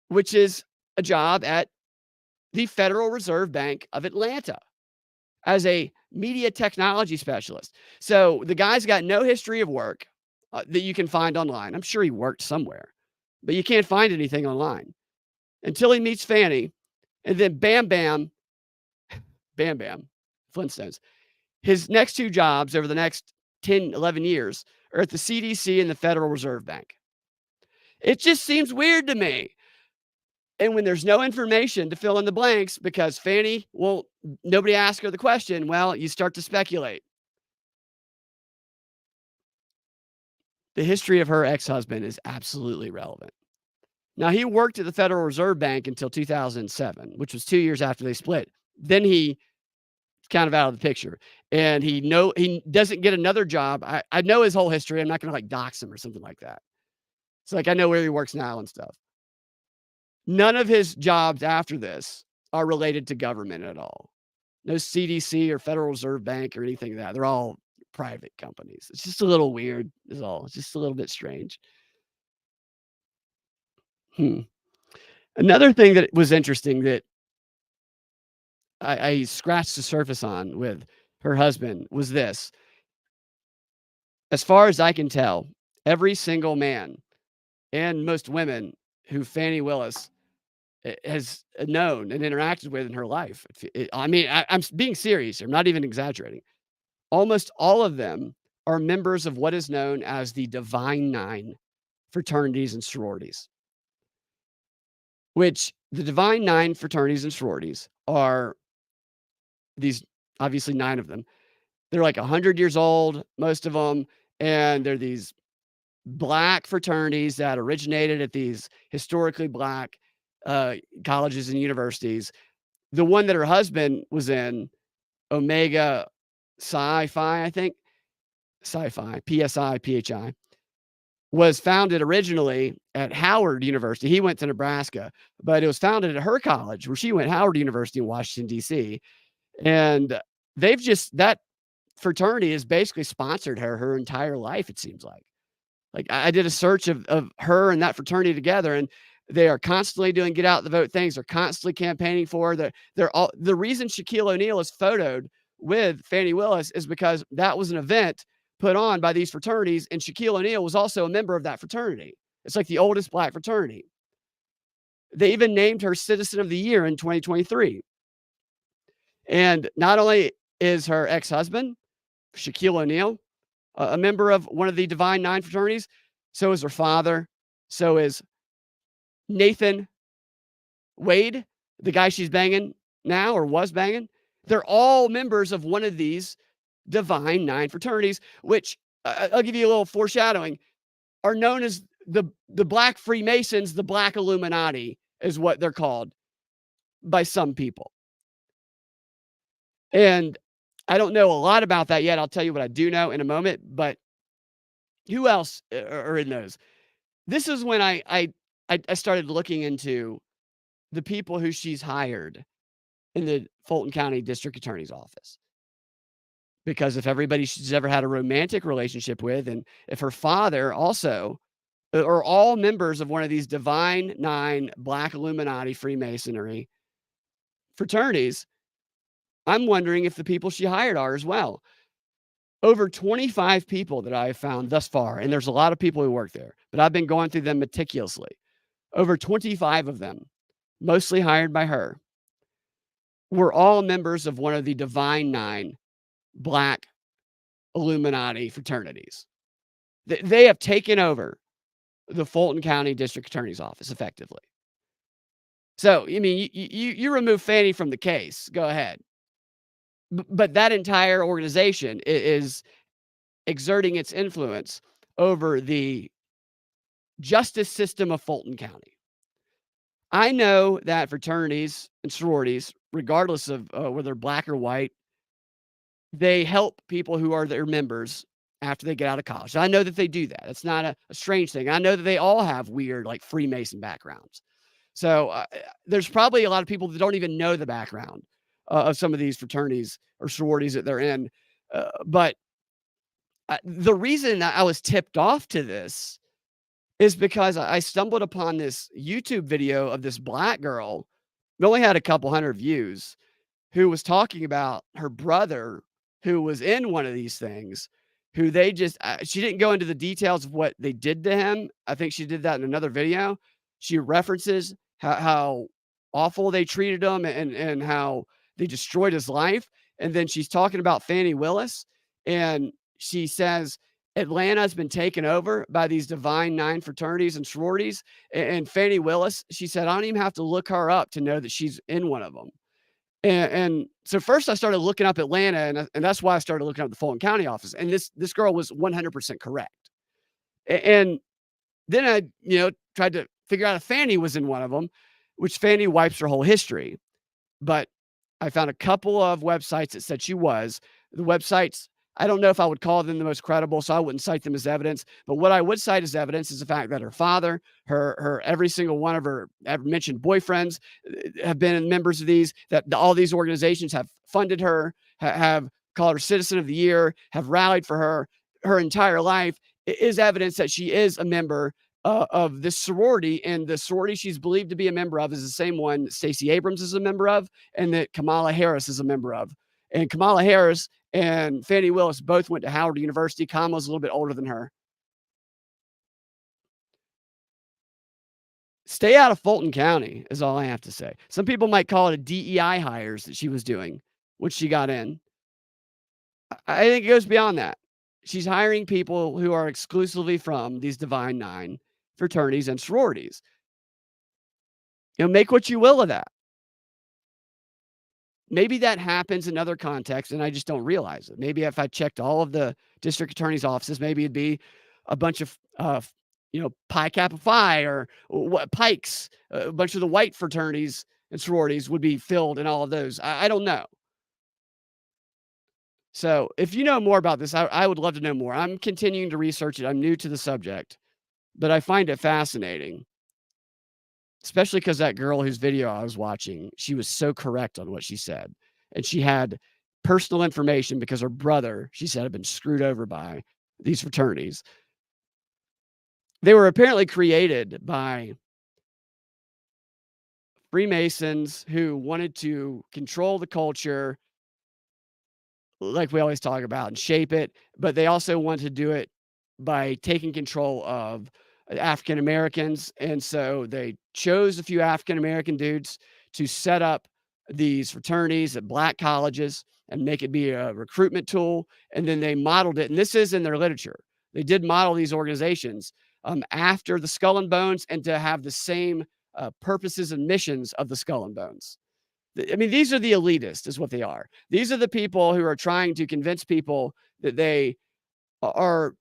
which is a job at the Federal Reserve Bank of Atlanta as a media technology specialist. So the guy's got no history of work that you can find online. I'm sure he worked somewhere, but you can't find anything online until he meets Fani. And then bam, bam, bam, bam, Flintstones. His next two jobs over the next 10, 11 years are at the CDC and the Federal Reserve Bank. It just seems weird to me. And when there's no information to fill in the blanks because Fani, well, nobody asked her the question, well, you start to speculate. The history of her ex-husband is absolutely relevant. Now, he worked at the Federal Reserve Bank until 2007, which was 2 years after they split. Then he kind of out of the picture. And he doesn't get another job. I know his whole history. I'm not going to like dox him or something like that. It's like I know where he works now and stuff. None of his jobs after this are related to government at all. No CDC or Federal Reserve Bank or anything like that. They're all private companies. It's just a little weird is all. It's just a little bit strange. Another thing that was interesting that I scratched the surface on with her husband was this. As far as I can tell, every single man and most women who Fani Willis has known and interacted with in her life. I mean, I'm being serious. I'm not even exaggerating. Almost all of them are members of what is known as the Divine Nine fraternities and sororities, which the Divine Nine fraternities and sororities are these, obviously 9 of them. They're like 100 years old, most of them, and they're these black fraternities that originated at these historically black colleges and universities. The one that her husband was in, Omega Psi Phi, I think, Psi Phi, PSI, PHI, was founded originally at Howard University. He went to Nebraska, but it was founded at her college where she went, Howard University in Washington, D.C. And that fraternity has basically sponsored her entire life, it seems like. Like I did a search of her and that fraternity together, and they are constantly doing get out the vote things. They're constantly campaigning for her. The reason Shaquille O'Neal is photoed with Fani Willis is because that was an event put on by these fraternities, and Shaquille O'Neal was also a member of that fraternity. It's like the oldest black fraternity. They even named her Citizen of the Year in 2023. And not only is her ex-husband, Shaquille O'Neal, a member of one of the Divine Nine fraternities, so is her father, so is Nathan Wade, the guy she's banging now or was banging. They're all members of one of these Divine Nine fraternities, which I'll give you a little foreshadowing, are known as the Black Freemasons, the Black Illuminati is what they're called by some people. And I don't know a lot about that yet. I'll tell you what I do know in a moment, but who else are in those? This is when I started looking into the people who she's hired in the Fulton County District Attorney's Office. Because if everybody she's ever had a romantic relationship with, and if her father also are all members of one of these Divine Nine Black Illuminati Freemasonry fraternities, I'm wondering if the people she hired are as well. Over 25 people that I've found thus far, and there's a lot of people who work there, but I've been going through them meticulously. Over 25 of them, mostly hired by her, were all members of one of the Divine Nine Black Illuminati fraternities. They have taken over the Fulton County District Attorney's Office effectively. So, I mean, you remove Fani from the case, go ahead. But that entire organization is exerting its influence over the justice system of Fulton County. I know that fraternities and sororities, regardless of whether they're black or white, they help people who are their members after they get out of college. I know that they do that. It's not a strange thing. I know that they all have weird, like Freemason backgrounds. So there's probably a lot of people that don't even know the background of some of these fraternities or sororities that they're in. But The reason that I was tipped off to this is because I stumbled upon this YouTube video of this black girl. It only had a couple hundred views, who was talking about her brother who was in one of these things, who they just she didn't go into the details of what they did to him. I think she did that in another video. She references how awful they treated him and how they destroyed his life. And then she's talking about Fani Willis, and she says Atlanta's been taken over by these Divine Nine fraternities and sororities. And Fani Willis, she said, I don't even have to look her up to know that she's in one of them. And so first I started looking up Atlanta, and that's why I started looking up the Fulton County office. And this girl was 100% correct. And then I, tried to figure out if Fanny was in one of them, which Fanny wipes her whole history. But I found a couple of websites that said she was. The websites, I don't know if I would call them the most credible, so I wouldn't cite them as evidence. But what I would cite as evidence is the fact that her father, her every single one of her ever mentioned boyfriends have been members of these, that all these organizations have funded her, have called her Citizen of the Year, have rallied for her entire life, is evidence that she is a member of this sorority. And the sorority she's believed to be a member of is the same one Stacey Abrams is a member of, and that Kamala Harris is a member of. And Kamala Harris and Fani Willis both went to Howard University. Kamala's a little bit older than her. Stay out of Fulton County is all I have to say. Some people might call it a DEI hires that she was doing when she got in. I think it goes beyond that. She's hiring people who are exclusively from these Divine Nine fraternities and sororities. Make what you will of that. Maybe that happens in other contexts, and I just don't realize it. Maybe if I checked all of the district attorney's offices, maybe it'd be a bunch of, Pi Kappa Phi or Pikes, a bunch of the white fraternities and sororities would be filled in all of those. I don't know. So if you know more about this, I would love to know more. I'm continuing to research it. I'm new to the subject, but I find it fascinating. Especially because that girl whose video I was watching, she was so correct on what she said. And she had personal information because her brother, she said, had been screwed over by these fraternities. They were apparently created by Freemasons who wanted to control the culture, like we always talk about, and shape it. But they also wanted to do it by taking control of African Americans. And so they chose a few African American dudes to set up these fraternities at black colleges and make it be a recruitment tool. And then they modeled it. And this is in their literature. They did model these organizations after the Skull and Bones, and to have the same purposes and missions of the Skull and Bones. I mean, these are the elitists, is what they are. These are the people who are trying to convince people that they are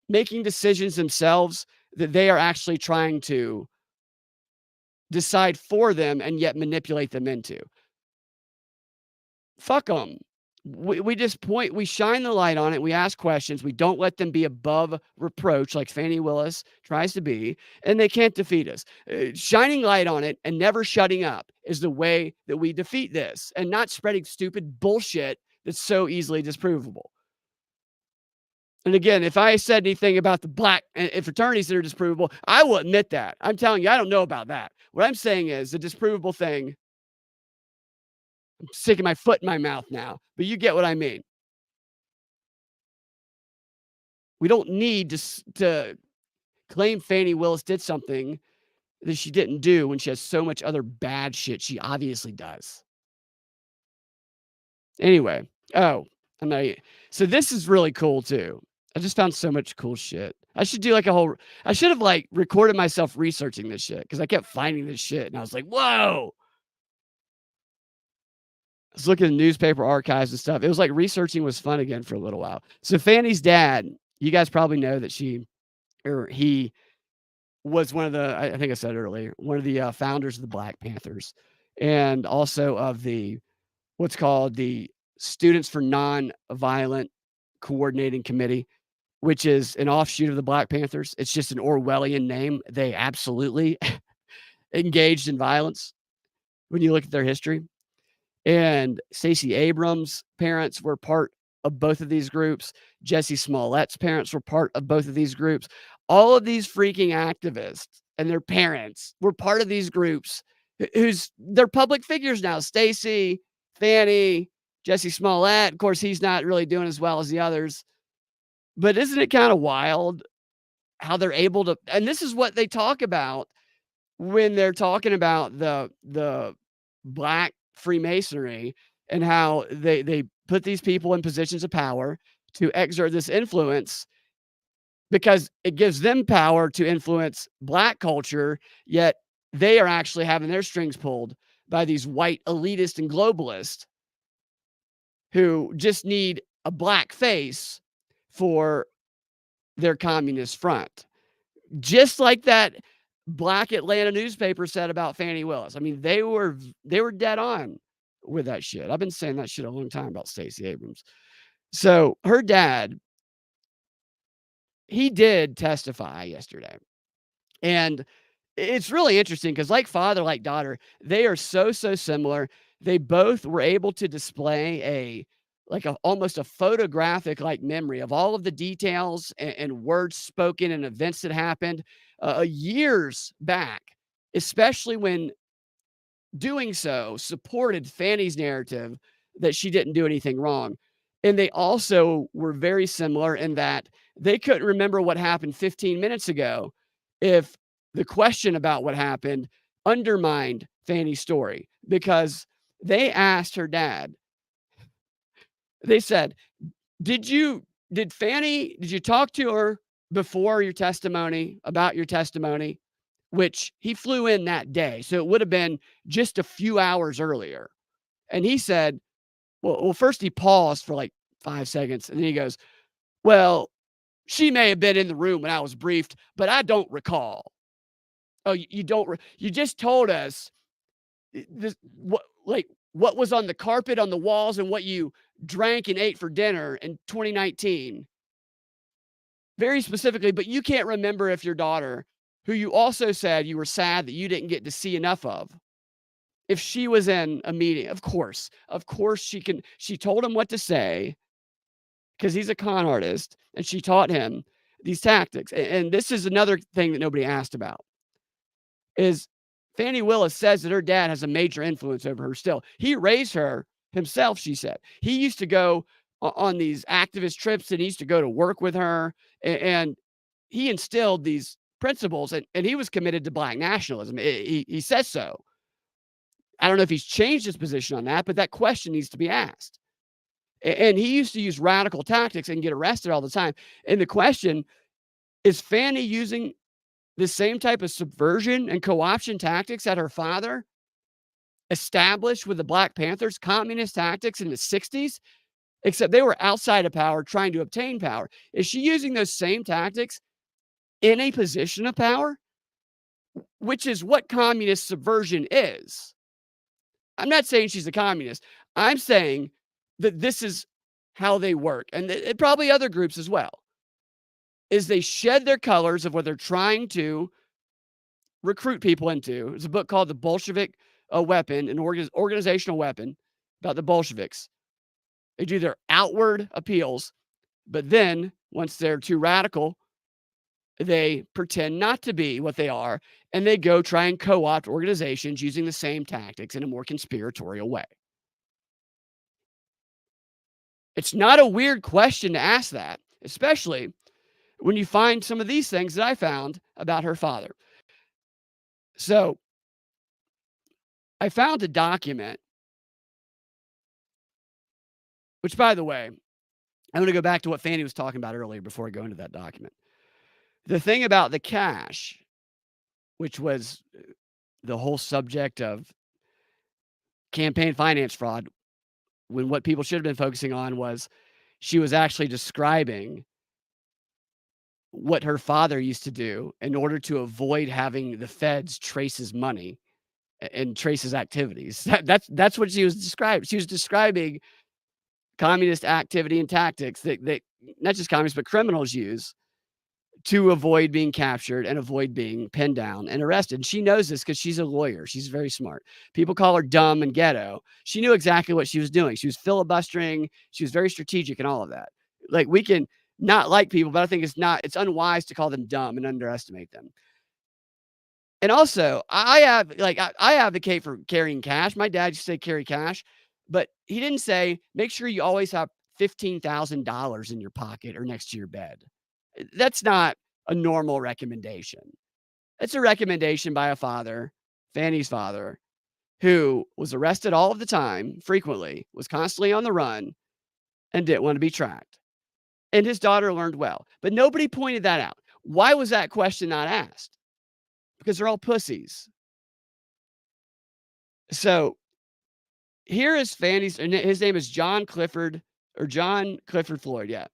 making decisions themselves, that they are actually trying to decide for them and yet manipulate them into. Fuck them. We just we shine the light on it. We ask questions. We don't let them be above reproach like Fani Willis tries to be, and they can't defeat us. Shining light on it and never shutting up is the way that we defeat this, and not spreading stupid bullshit that's so easily disprovable. And again, if I said anything about the black fraternities that are disprovable, I will admit that. I'm telling you, I don't know about that. What I'm saying is the disprovable thing, I'm sticking my foot in my mouth now, but you get what I mean. We don't need to claim Fani Willis did something that she didn't do when she has so much other bad shit she obviously does. Anyway, so this is really cool too. I just found so much cool shit. I should do I should have recorded myself researching this shit, because I kept finding this shit and I was like, whoa. I was looking at newspaper archives and stuff. It was like researching was fun again for a little while. So Fanny's dad, you guys probably know that he was one of the, I think I said earlier, one of the founders of the Black Panthers, and also of what's called the Students for Nonviolent Coordinating Committee, which is an offshoot of the Black Panthers. It's just an Orwellian name. They absolutely engaged in violence when you look at their history. And Stacey Abrams' parents were part of both of these groups. Jesse Smollett's parents were part of both of these groups. All of these freaking activists and their parents were part of these groups they're public figures now. Stacy, Fani, Jesse Smollett. Of course, he's not really doing as well as the others. But isn't it kind of wild how they're able to, and this is what they talk about when they're talking about the Black Freemasonry and how they put these people in positions of power to exert this influence because it gives them power to influence Black culture, yet they are actually having their strings pulled by these white elitists and globalists who just need a black face for their communist front. Just like that Black Atlanta newspaper said about Fani Willis. I mean, they were dead on with that shit. I've been saying that shit a long time about Stacey Abrams. So her dad, he did testify yesterday. And it's really interesting because like father, like daughter, they are so similar. They both were able to display almost a photographic like memory of all of the details and words spoken and events that happened years back, especially when doing so supported Fanny's narrative that she didn't do anything wrong. And they also were very similar in that they couldn't remember what happened 15 minutes ago if the question about what happened undermined Fanny's story, because they asked her dad, they said, did you talk to her before your testimony about your testimony, which he flew in that day. So it would have been just a few hours earlier. And he said, well, first he paused for like 5 seconds and then he goes, well, she may have been in the room when I was briefed, but I don't recall. Oh, you just told us this, what was on the carpet on the walls and what you drank and ate for dinner in 2019. Very specifically, but you can't remember if your daughter, who you also said you were sad that you didn't get to see enough of, if she was in a meeting. Of course she told him what to say because he's a con artist and she taught him these tactics. And this is another thing that nobody asked about is Fani Willis says that her dad has a major influence over her still. He raised her himself, she said. He used to go on these activist trips and he used to go to work with her, and he instilled these principles, and he was committed to Black nationalism. He says so. I don't know if he's changed his position on that, but that question needs to be asked. And he used to use radical tactics and get arrested all the time. And the question is, Fani using the same type of subversion and co-option tactics that her father established with the Black Panthers, communist tactics in the 60s, except they were outside of power trying to obtain power? Is she using those same tactics in a position of power, which is what communist subversion is? I'm not saying she's a communist. I'm saying that this is how they work, and probably other groups as well, is they shed their colors of what they're trying to recruit people into. There's a book called The Bolshevik Weapon, an organizational weapon about the Bolsheviks. They do their outward appeals, but then once they're too radical, they pretend not to be what they are, and they go try and co-opt organizations using the same tactics in a more conspiratorial way. It's not a weird question to ask that, especially when you find some of these things that I found about her father. So I found a document, which, by the way, I'm going to go back to what Fani was talking about earlier before I go into that document. The thing about the cash, which was the whole subject of campaign finance fraud, when what people should have been focusing on was she was actually describing what her father used to do in order to avoid having the feds trace his money and trace his activities. That's what she was describing. She was describing communist activity and tactics that not just communists, but criminals use to avoid being captured and avoid being pinned down and arrested. And she knows this because she's a lawyer. She's very smart. People call her dumb and ghetto. She knew exactly what she was doing. She was filibustering. She was very strategic and all of that. Like, we can not like people, but I think it's unwise to call them dumb and underestimate them. And also, I advocate for carrying cash. My dad used to say carry cash, but he didn't say make sure you always have $15,000 in your pocket or next to your bed. That's not a normal recommendation. It's a recommendation by a father, Fanny's father, who was arrested all of the time, frequently, was constantly on the run, and didn't want to be tracked. And his daughter learned well. But nobody pointed that out. Why was that question not asked? Because they're all pussies. So here is Fanny's, and his name is John Clifford Floyd. Yeah.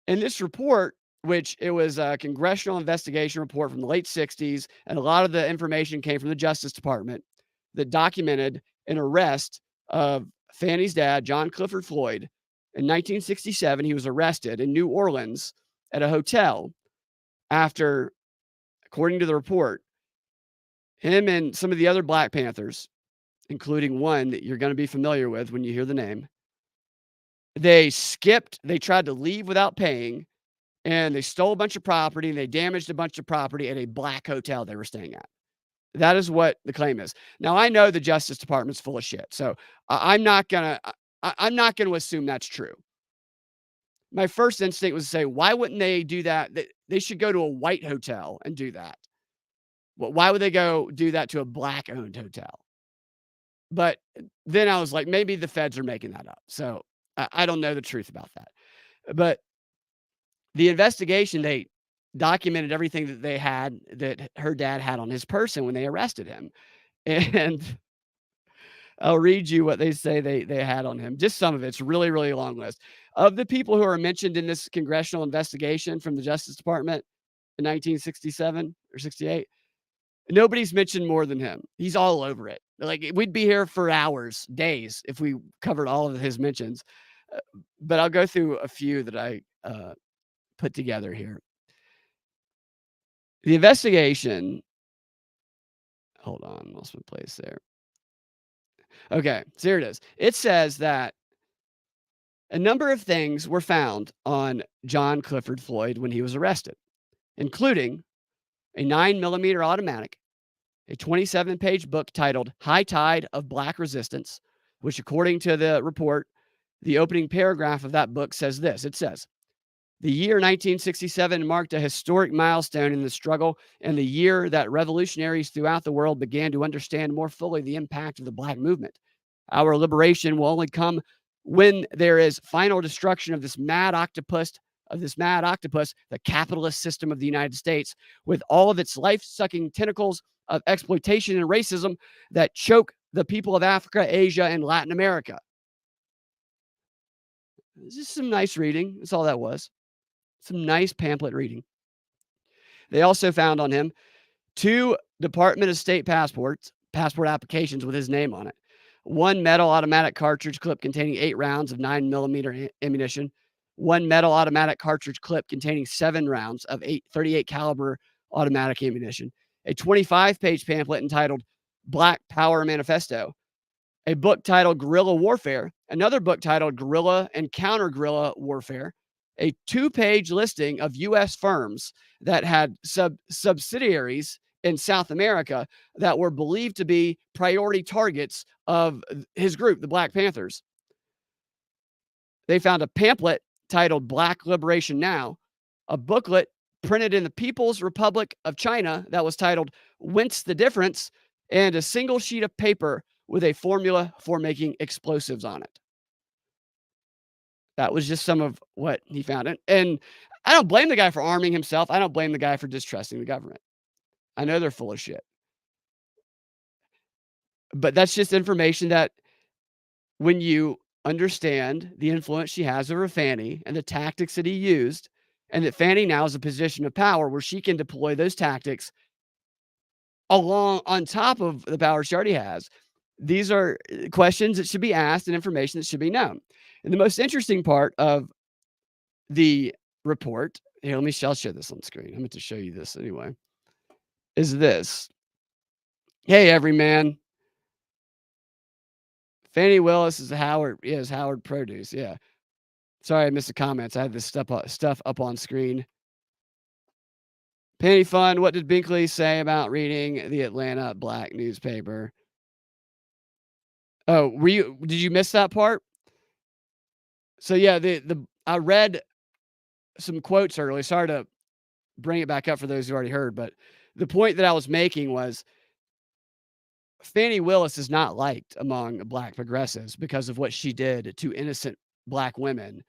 In this report, which it was a congressional investigation report from the late 60s, and a lot of the information came from the Justice Department that documented an arrest of Fanny's dad, John Clifford Floyd. In 1967, he was arrested in New Orleans at a hotel after, according to the report, him and some of the other Black Panthers, including one that you're going to be familiar with when you hear the name, they tried to leave without paying, and they stole a bunch of property, and they damaged a bunch of property at a Black hotel they were staying at. That is what the claim is. Now, I know the Justice Department's full of shit, so I'm not going to assume that's true. My first instinct was to say, why wouldn't they do that? They should go to a white hotel and do that. Why would they go do that to a Black-owned hotel? But then I was like, maybe the feds are making that up. So I don't know the truth about that. But the investigation, they documented everything that her dad had on his person when they arrested him. And I'll read you what they say they had on him. Just some of it. It's really, really long list. Of the people who are mentioned in this congressional investigation from the Justice Department in 1967 or 68, nobody's mentioned more than him. He's all over it. Like, we'd be here for hours, days, if we covered all of his mentions. But I'll go through a few that I put together here. The investigation. Hold on, lost my place there. Okay, so here it is. It says that a number of things were found on John Clifford Floyd when he was arrested, including a 9mm automatic, a 27-page book titled High Tide of Black Resistance, which, according to the report, the opening paragraph of that book says this. It says, the year 1967 marked a historic milestone in the struggle, and the year that revolutionaries throughout the world began to understand more fully the impact of the Black movement. Our liberation will only come when there is final destruction of this mad octopus, the capitalist system of the United States, with all of its life-sucking tentacles of exploitation and racism that choke the people of Africa, Asia, and Latin America. This is some nice reading. That's all that was. Some nice pamphlet reading. They also found on him 2 Department of State passport applications with his name on it. 1 metal automatic cartridge clip containing 8 rounds of 9mm ammunition. 1 metal automatic cartridge clip containing 7 rounds of 38 caliber automatic ammunition. A 25-page pamphlet entitled Black Power Manifesto. A book titled Guerrilla Warfare. Another book titled Guerrilla and Counter-Guerrilla Warfare. A 2-page listing of U.S. firms that had subsidiaries in South America that were believed to be priority targets of his group, the Black Panthers. They found a pamphlet titled Black Liberation Now, a booklet printed in the People's Republic of China that was titled Whence the Difference, and a single sheet of paper with a formula for making explosives on it. That was just some of what he found. And I don't blame the guy for arming himself. I don't blame the guy for distrusting the government. I know they're full of shit. But that's just information that when you understand the influence she has over Fanny and the tactics that he used, and that Fanny now is a position of power where she can deploy those tactics on top of the power she already has. These are questions that should be asked and information that should be known. And the most interesting part of the report Here, I'll share this on screen. I'm going to show you this anyway. Is this. Hey, everyman. Fani Willis is Howard. Yeah, is Howard Produce. Yeah. Sorry, I missed the comments. I had this stuff up on screen. Penny Fun, what did Binkley say about reading the Atlanta Black newspaper? Oh, did you miss that part? So yeah, I read some quotes earlier. Sorry to bring it back up for those who already heard, but the point that I was making was Fani Willis is not liked among Black progressives because of what she did to innocent Black women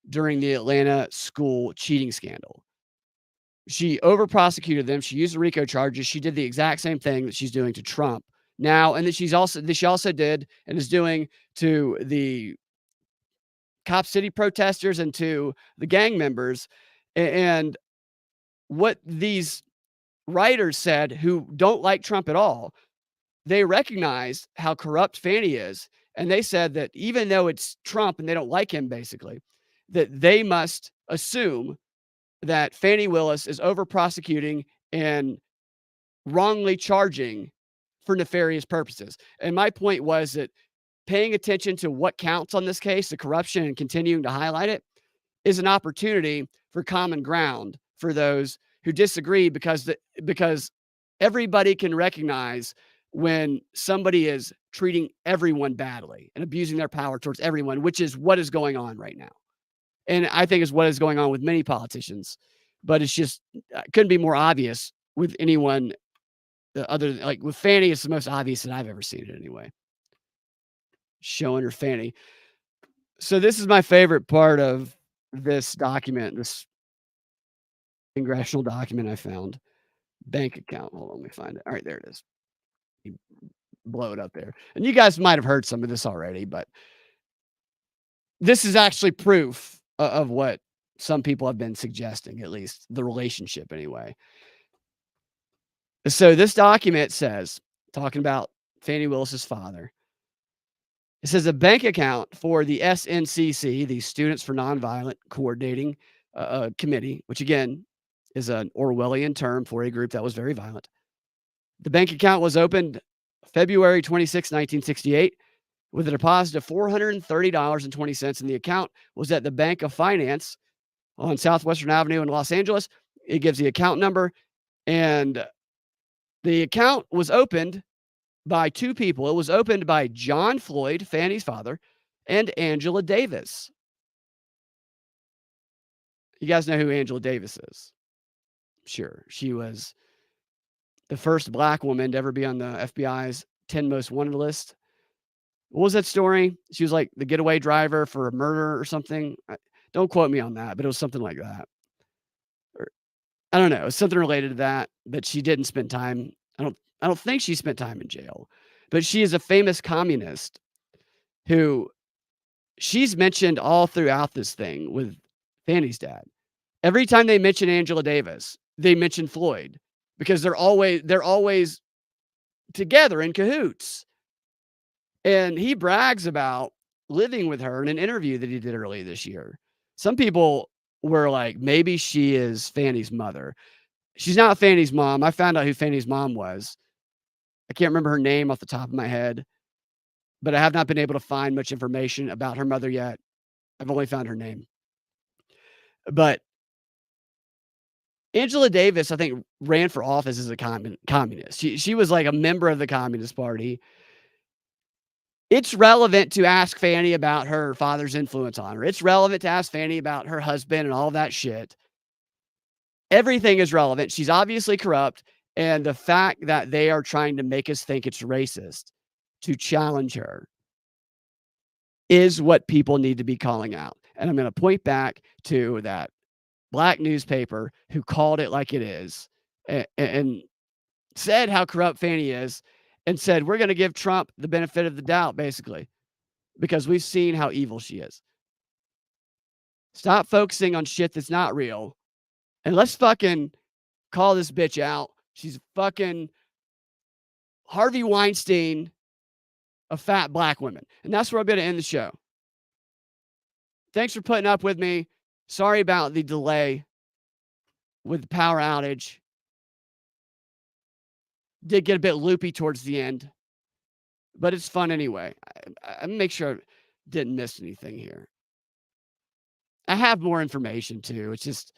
during the Atlanta school cheating scandal. She over-prosecuted them. She used the RICO charges. She did the exact same thing that she's doing to Trump now, and that she also did and is doing to the Cop City protesters and to the gang members. And what these writers said who don't like Trump at all, they recognize how corrupt Fani is. And they said that even though it's Trump and they don't like him, basically, that they must assume that Fani Willis is over prosecuting and wrongly charging for nefarious purposes. And my point was that paying attention to what counts on this case, the corruption, and continuing to highlight it is an opportunity for common ground for those who disagree, because everybody can recognize when somebody is treating everyone badly and abusing their power towards everyone, which is what is going on right now. And I think is what is going on with many politicians, but it's just couldn't be more obvious with anyone other than, like, with Fani. It's the most obvious that I've ever seen it anyway. Showing her Fani. So this is my favorite part of this document, this congressional document I found. Bank account. Hold on, let me find it. All right, there it is. You blow it up there. And you guys might have heard some of this already, but this is actually proof of what some people have been suggesting, at least the relationship anyway. So this document says, talking about Fani Willis's father, it says a bank account for the SNCC, the Students for Nonviolent Coordinating Committee, which again is an Orwellian term for a group that was very violent. The bank account was opened February 26, 1968, with a deposit of $430.20, and the account was at the Bank of Finance on Southwestern Avenue in Los Angeles. It gives the account number, and the account was opened by two people. It was opened by John Floyd, Fani's father, and Angela Davis. You guys know who Angela Davis is? Sure. She was the first Black woman to ever be on the FBI's 10 most wanted list. What was that story? She was like the getaway driver for a murder or something. Don't quote me on that, but it was something like that. Or, I don't know. It was something related to that, but she didn't spend time. I don't think she spent time in jail, but she is a famous communist who she's mentioned all throughout this thing with Fani's dad. Every time they mention Angela Davis, they mention Floyd, because they're always together in cahoots. And he brags about living with her in an interview that he did earlier this year. Some people were like, maybe she is Fani's mother. She's not Fani's mom. I found out who Fani's mom was. I can't remember her name off the top of my head, but I have not been able to find much information about her mother yet. I've only found her name. But Angela Davis, I think, ran for office as a communist. She was like a member of the Communist Party. It's relevant to ask Fani about her father's influence on her. It's relevant to ask Fani about her husband and all that shit. Everything is relevant. She's obviously corrupt. And the fact that they are trying to make us think it's racist to challenge her is what people need to be calling out. And I'm going to point back to that Black newspaper who called it like it is and said how corrupt Fani is, and said, we're going to give Trump the benefit of the doubt, basically, because we've seen how evil she is. Stop focusing on shit that's not real, and let's fucking call this bitch out. She's fucking Harvey Weinstein of fat Black women. And that's where I'm going to end the show. Thanks for putting up with me. Sorry about the delay. with the power outage. Did get a bit loopy towards the end, but it's fun anyway. I make sure I didn't miss anything here. I have more information too. It's just,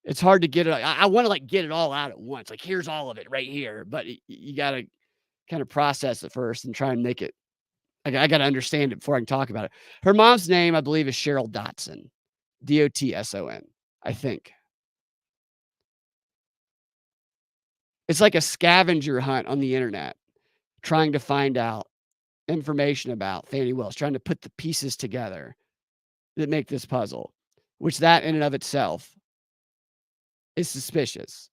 it's hard to get it. I want to like get it all out at once. Like, here's all of it right here, but you got to kind of process it first and try and make it. I got to understand it before I can talk about it. Her mom's name, I believe, is Cheryl Dotson, Dotson, I think. It's like a scavenger hunt on the internet, trying to find out information about Fani Willis, trying to put the pieces together that make this puzzle, which that in and of itself is suspicious.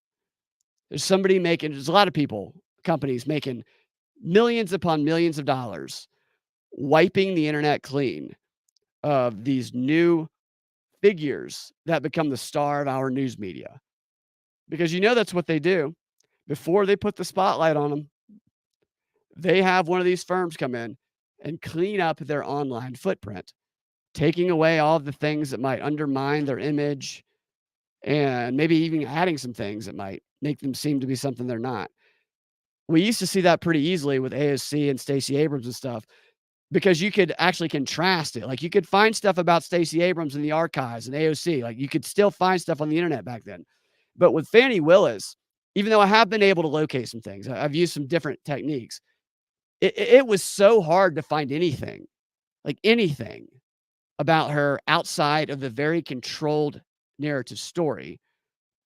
There's a lot of people, companies making millions upon millions of dollars, wiping the internet clean of these new figures that become the star of our news media. Because that's what they do. Before they put the spotlight on them, they have one of these firms come in and clean up their online footprint, taking away all of the things that might undermine their image and maybe even adding some things that might make them seem to be something they're not. We used to see that pretty easily with AOC and Stacey Abrams and stuff, because you could actually contrast it. Like, you could find stuff about Stacey Abrams in the archives and AOC. Like, you could still find stuff on the internet back then. But with Fani Willis, even though I have been able to locate some things, I've used some different techniques. It was so hard to find anything about her outside of the very controlled narrative story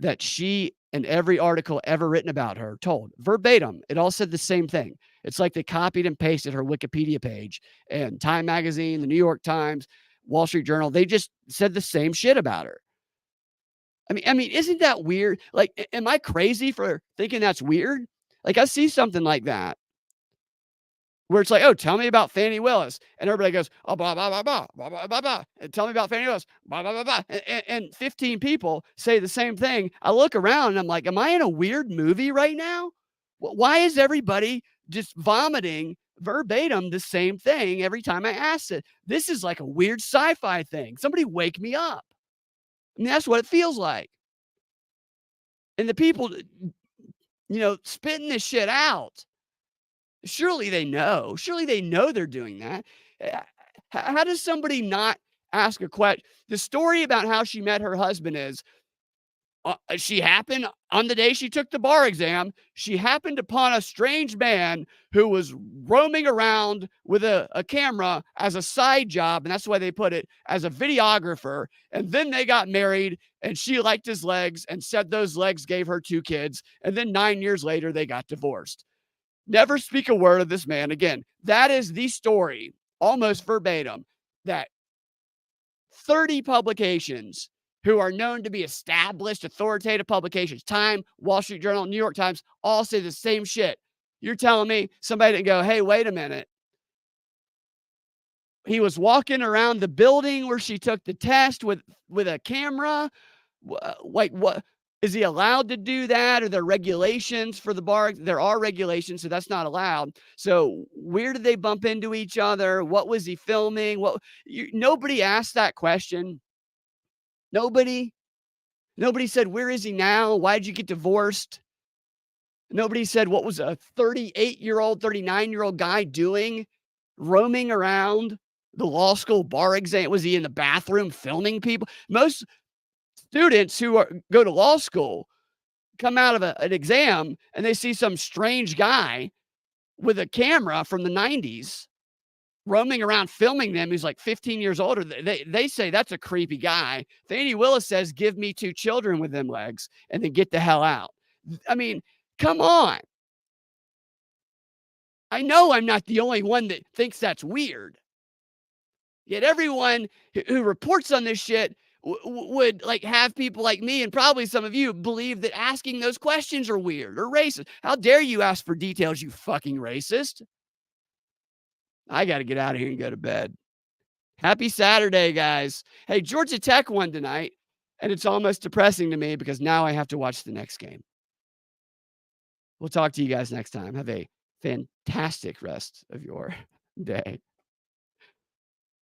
that she and every article ever written about her told verbatim. It all said the same thing. It's like they copied and pasted her Wikipedia page, and Time Magazine, the New York Times, Wall Street Journal. They just said the same shit about her. I mean, isn't that weird? Like, am I crazy for thinking that's weird? Like, I see something like that where it's like, oh, tell me about Fani Willis. And everybody goes, oh, blah, blah, blah, blah, blah, blah, blah, blah. And tell me about Fani Willis, blah, blah, blah, blah. And 15 people say the same thing. I look around and I'm like, am I in a weird movie right now? Why is everybody just vomiting verbatim the same thing every time I ask it? This is like a weird sci-fi thing. Somebody wake me up. I mean, that's what it feels like. And the people, spitting this shit out, surely they know. Surely they know they're doing that. How does somebody not ask a question? The story about how she met her husband is, she happened on the day she took the bar exam, she happened upon a strange man who was roaming around with a camera as a side job. And that's why they put it as a videographer. And then they got married and she liked his legs and said those legs gave her 2 kids. And then 9 years later, they got divorced. Never speak a word of this man again. That is the story, almost verbatim, that 30 publications who are known to be established, authoritative publications, Time, Wall Street Journal, New York Times, all say the same shit. You're telling me somebody didn't go, hey, wait a minute. He was walking around the building where she took the test with a camera? Like, what? Is he allowed to do that? Are there regulations for the bar? There are regulations, so that's not allowed. So where did they bump into each other? What was he filming? Nobody asked that question. Nobody said, where is he now? Why did you get divorced? Nobody said, what was a 38-year-old, 39-year-old guy doing, roaming around the law school bar exam? Was he in the bathroom filming people? Most students who go to law school come out of an exam and they see some strange guy with a camera from the 90s roaming around filming them, who's like 15 years older. They say that's a creepy guy. Fani Willis says, give me 2 children with them legs and then get the hell out. I mean, come on. I know I'm not the only one that thinks that's weird. Yet everyone who reports on this shit would like have people like me and probably some of you believe that asking those questions are weird or racist. How dare you ask for details, you fucking racist? I got to get out of here and go to bed. Happy Saturday, guys. Hey, Georgia Tech won tonight, and it's almost depressing to me because now I have to watch the next game. We'll talk to you guys next time. Have a fantastic rest of your day.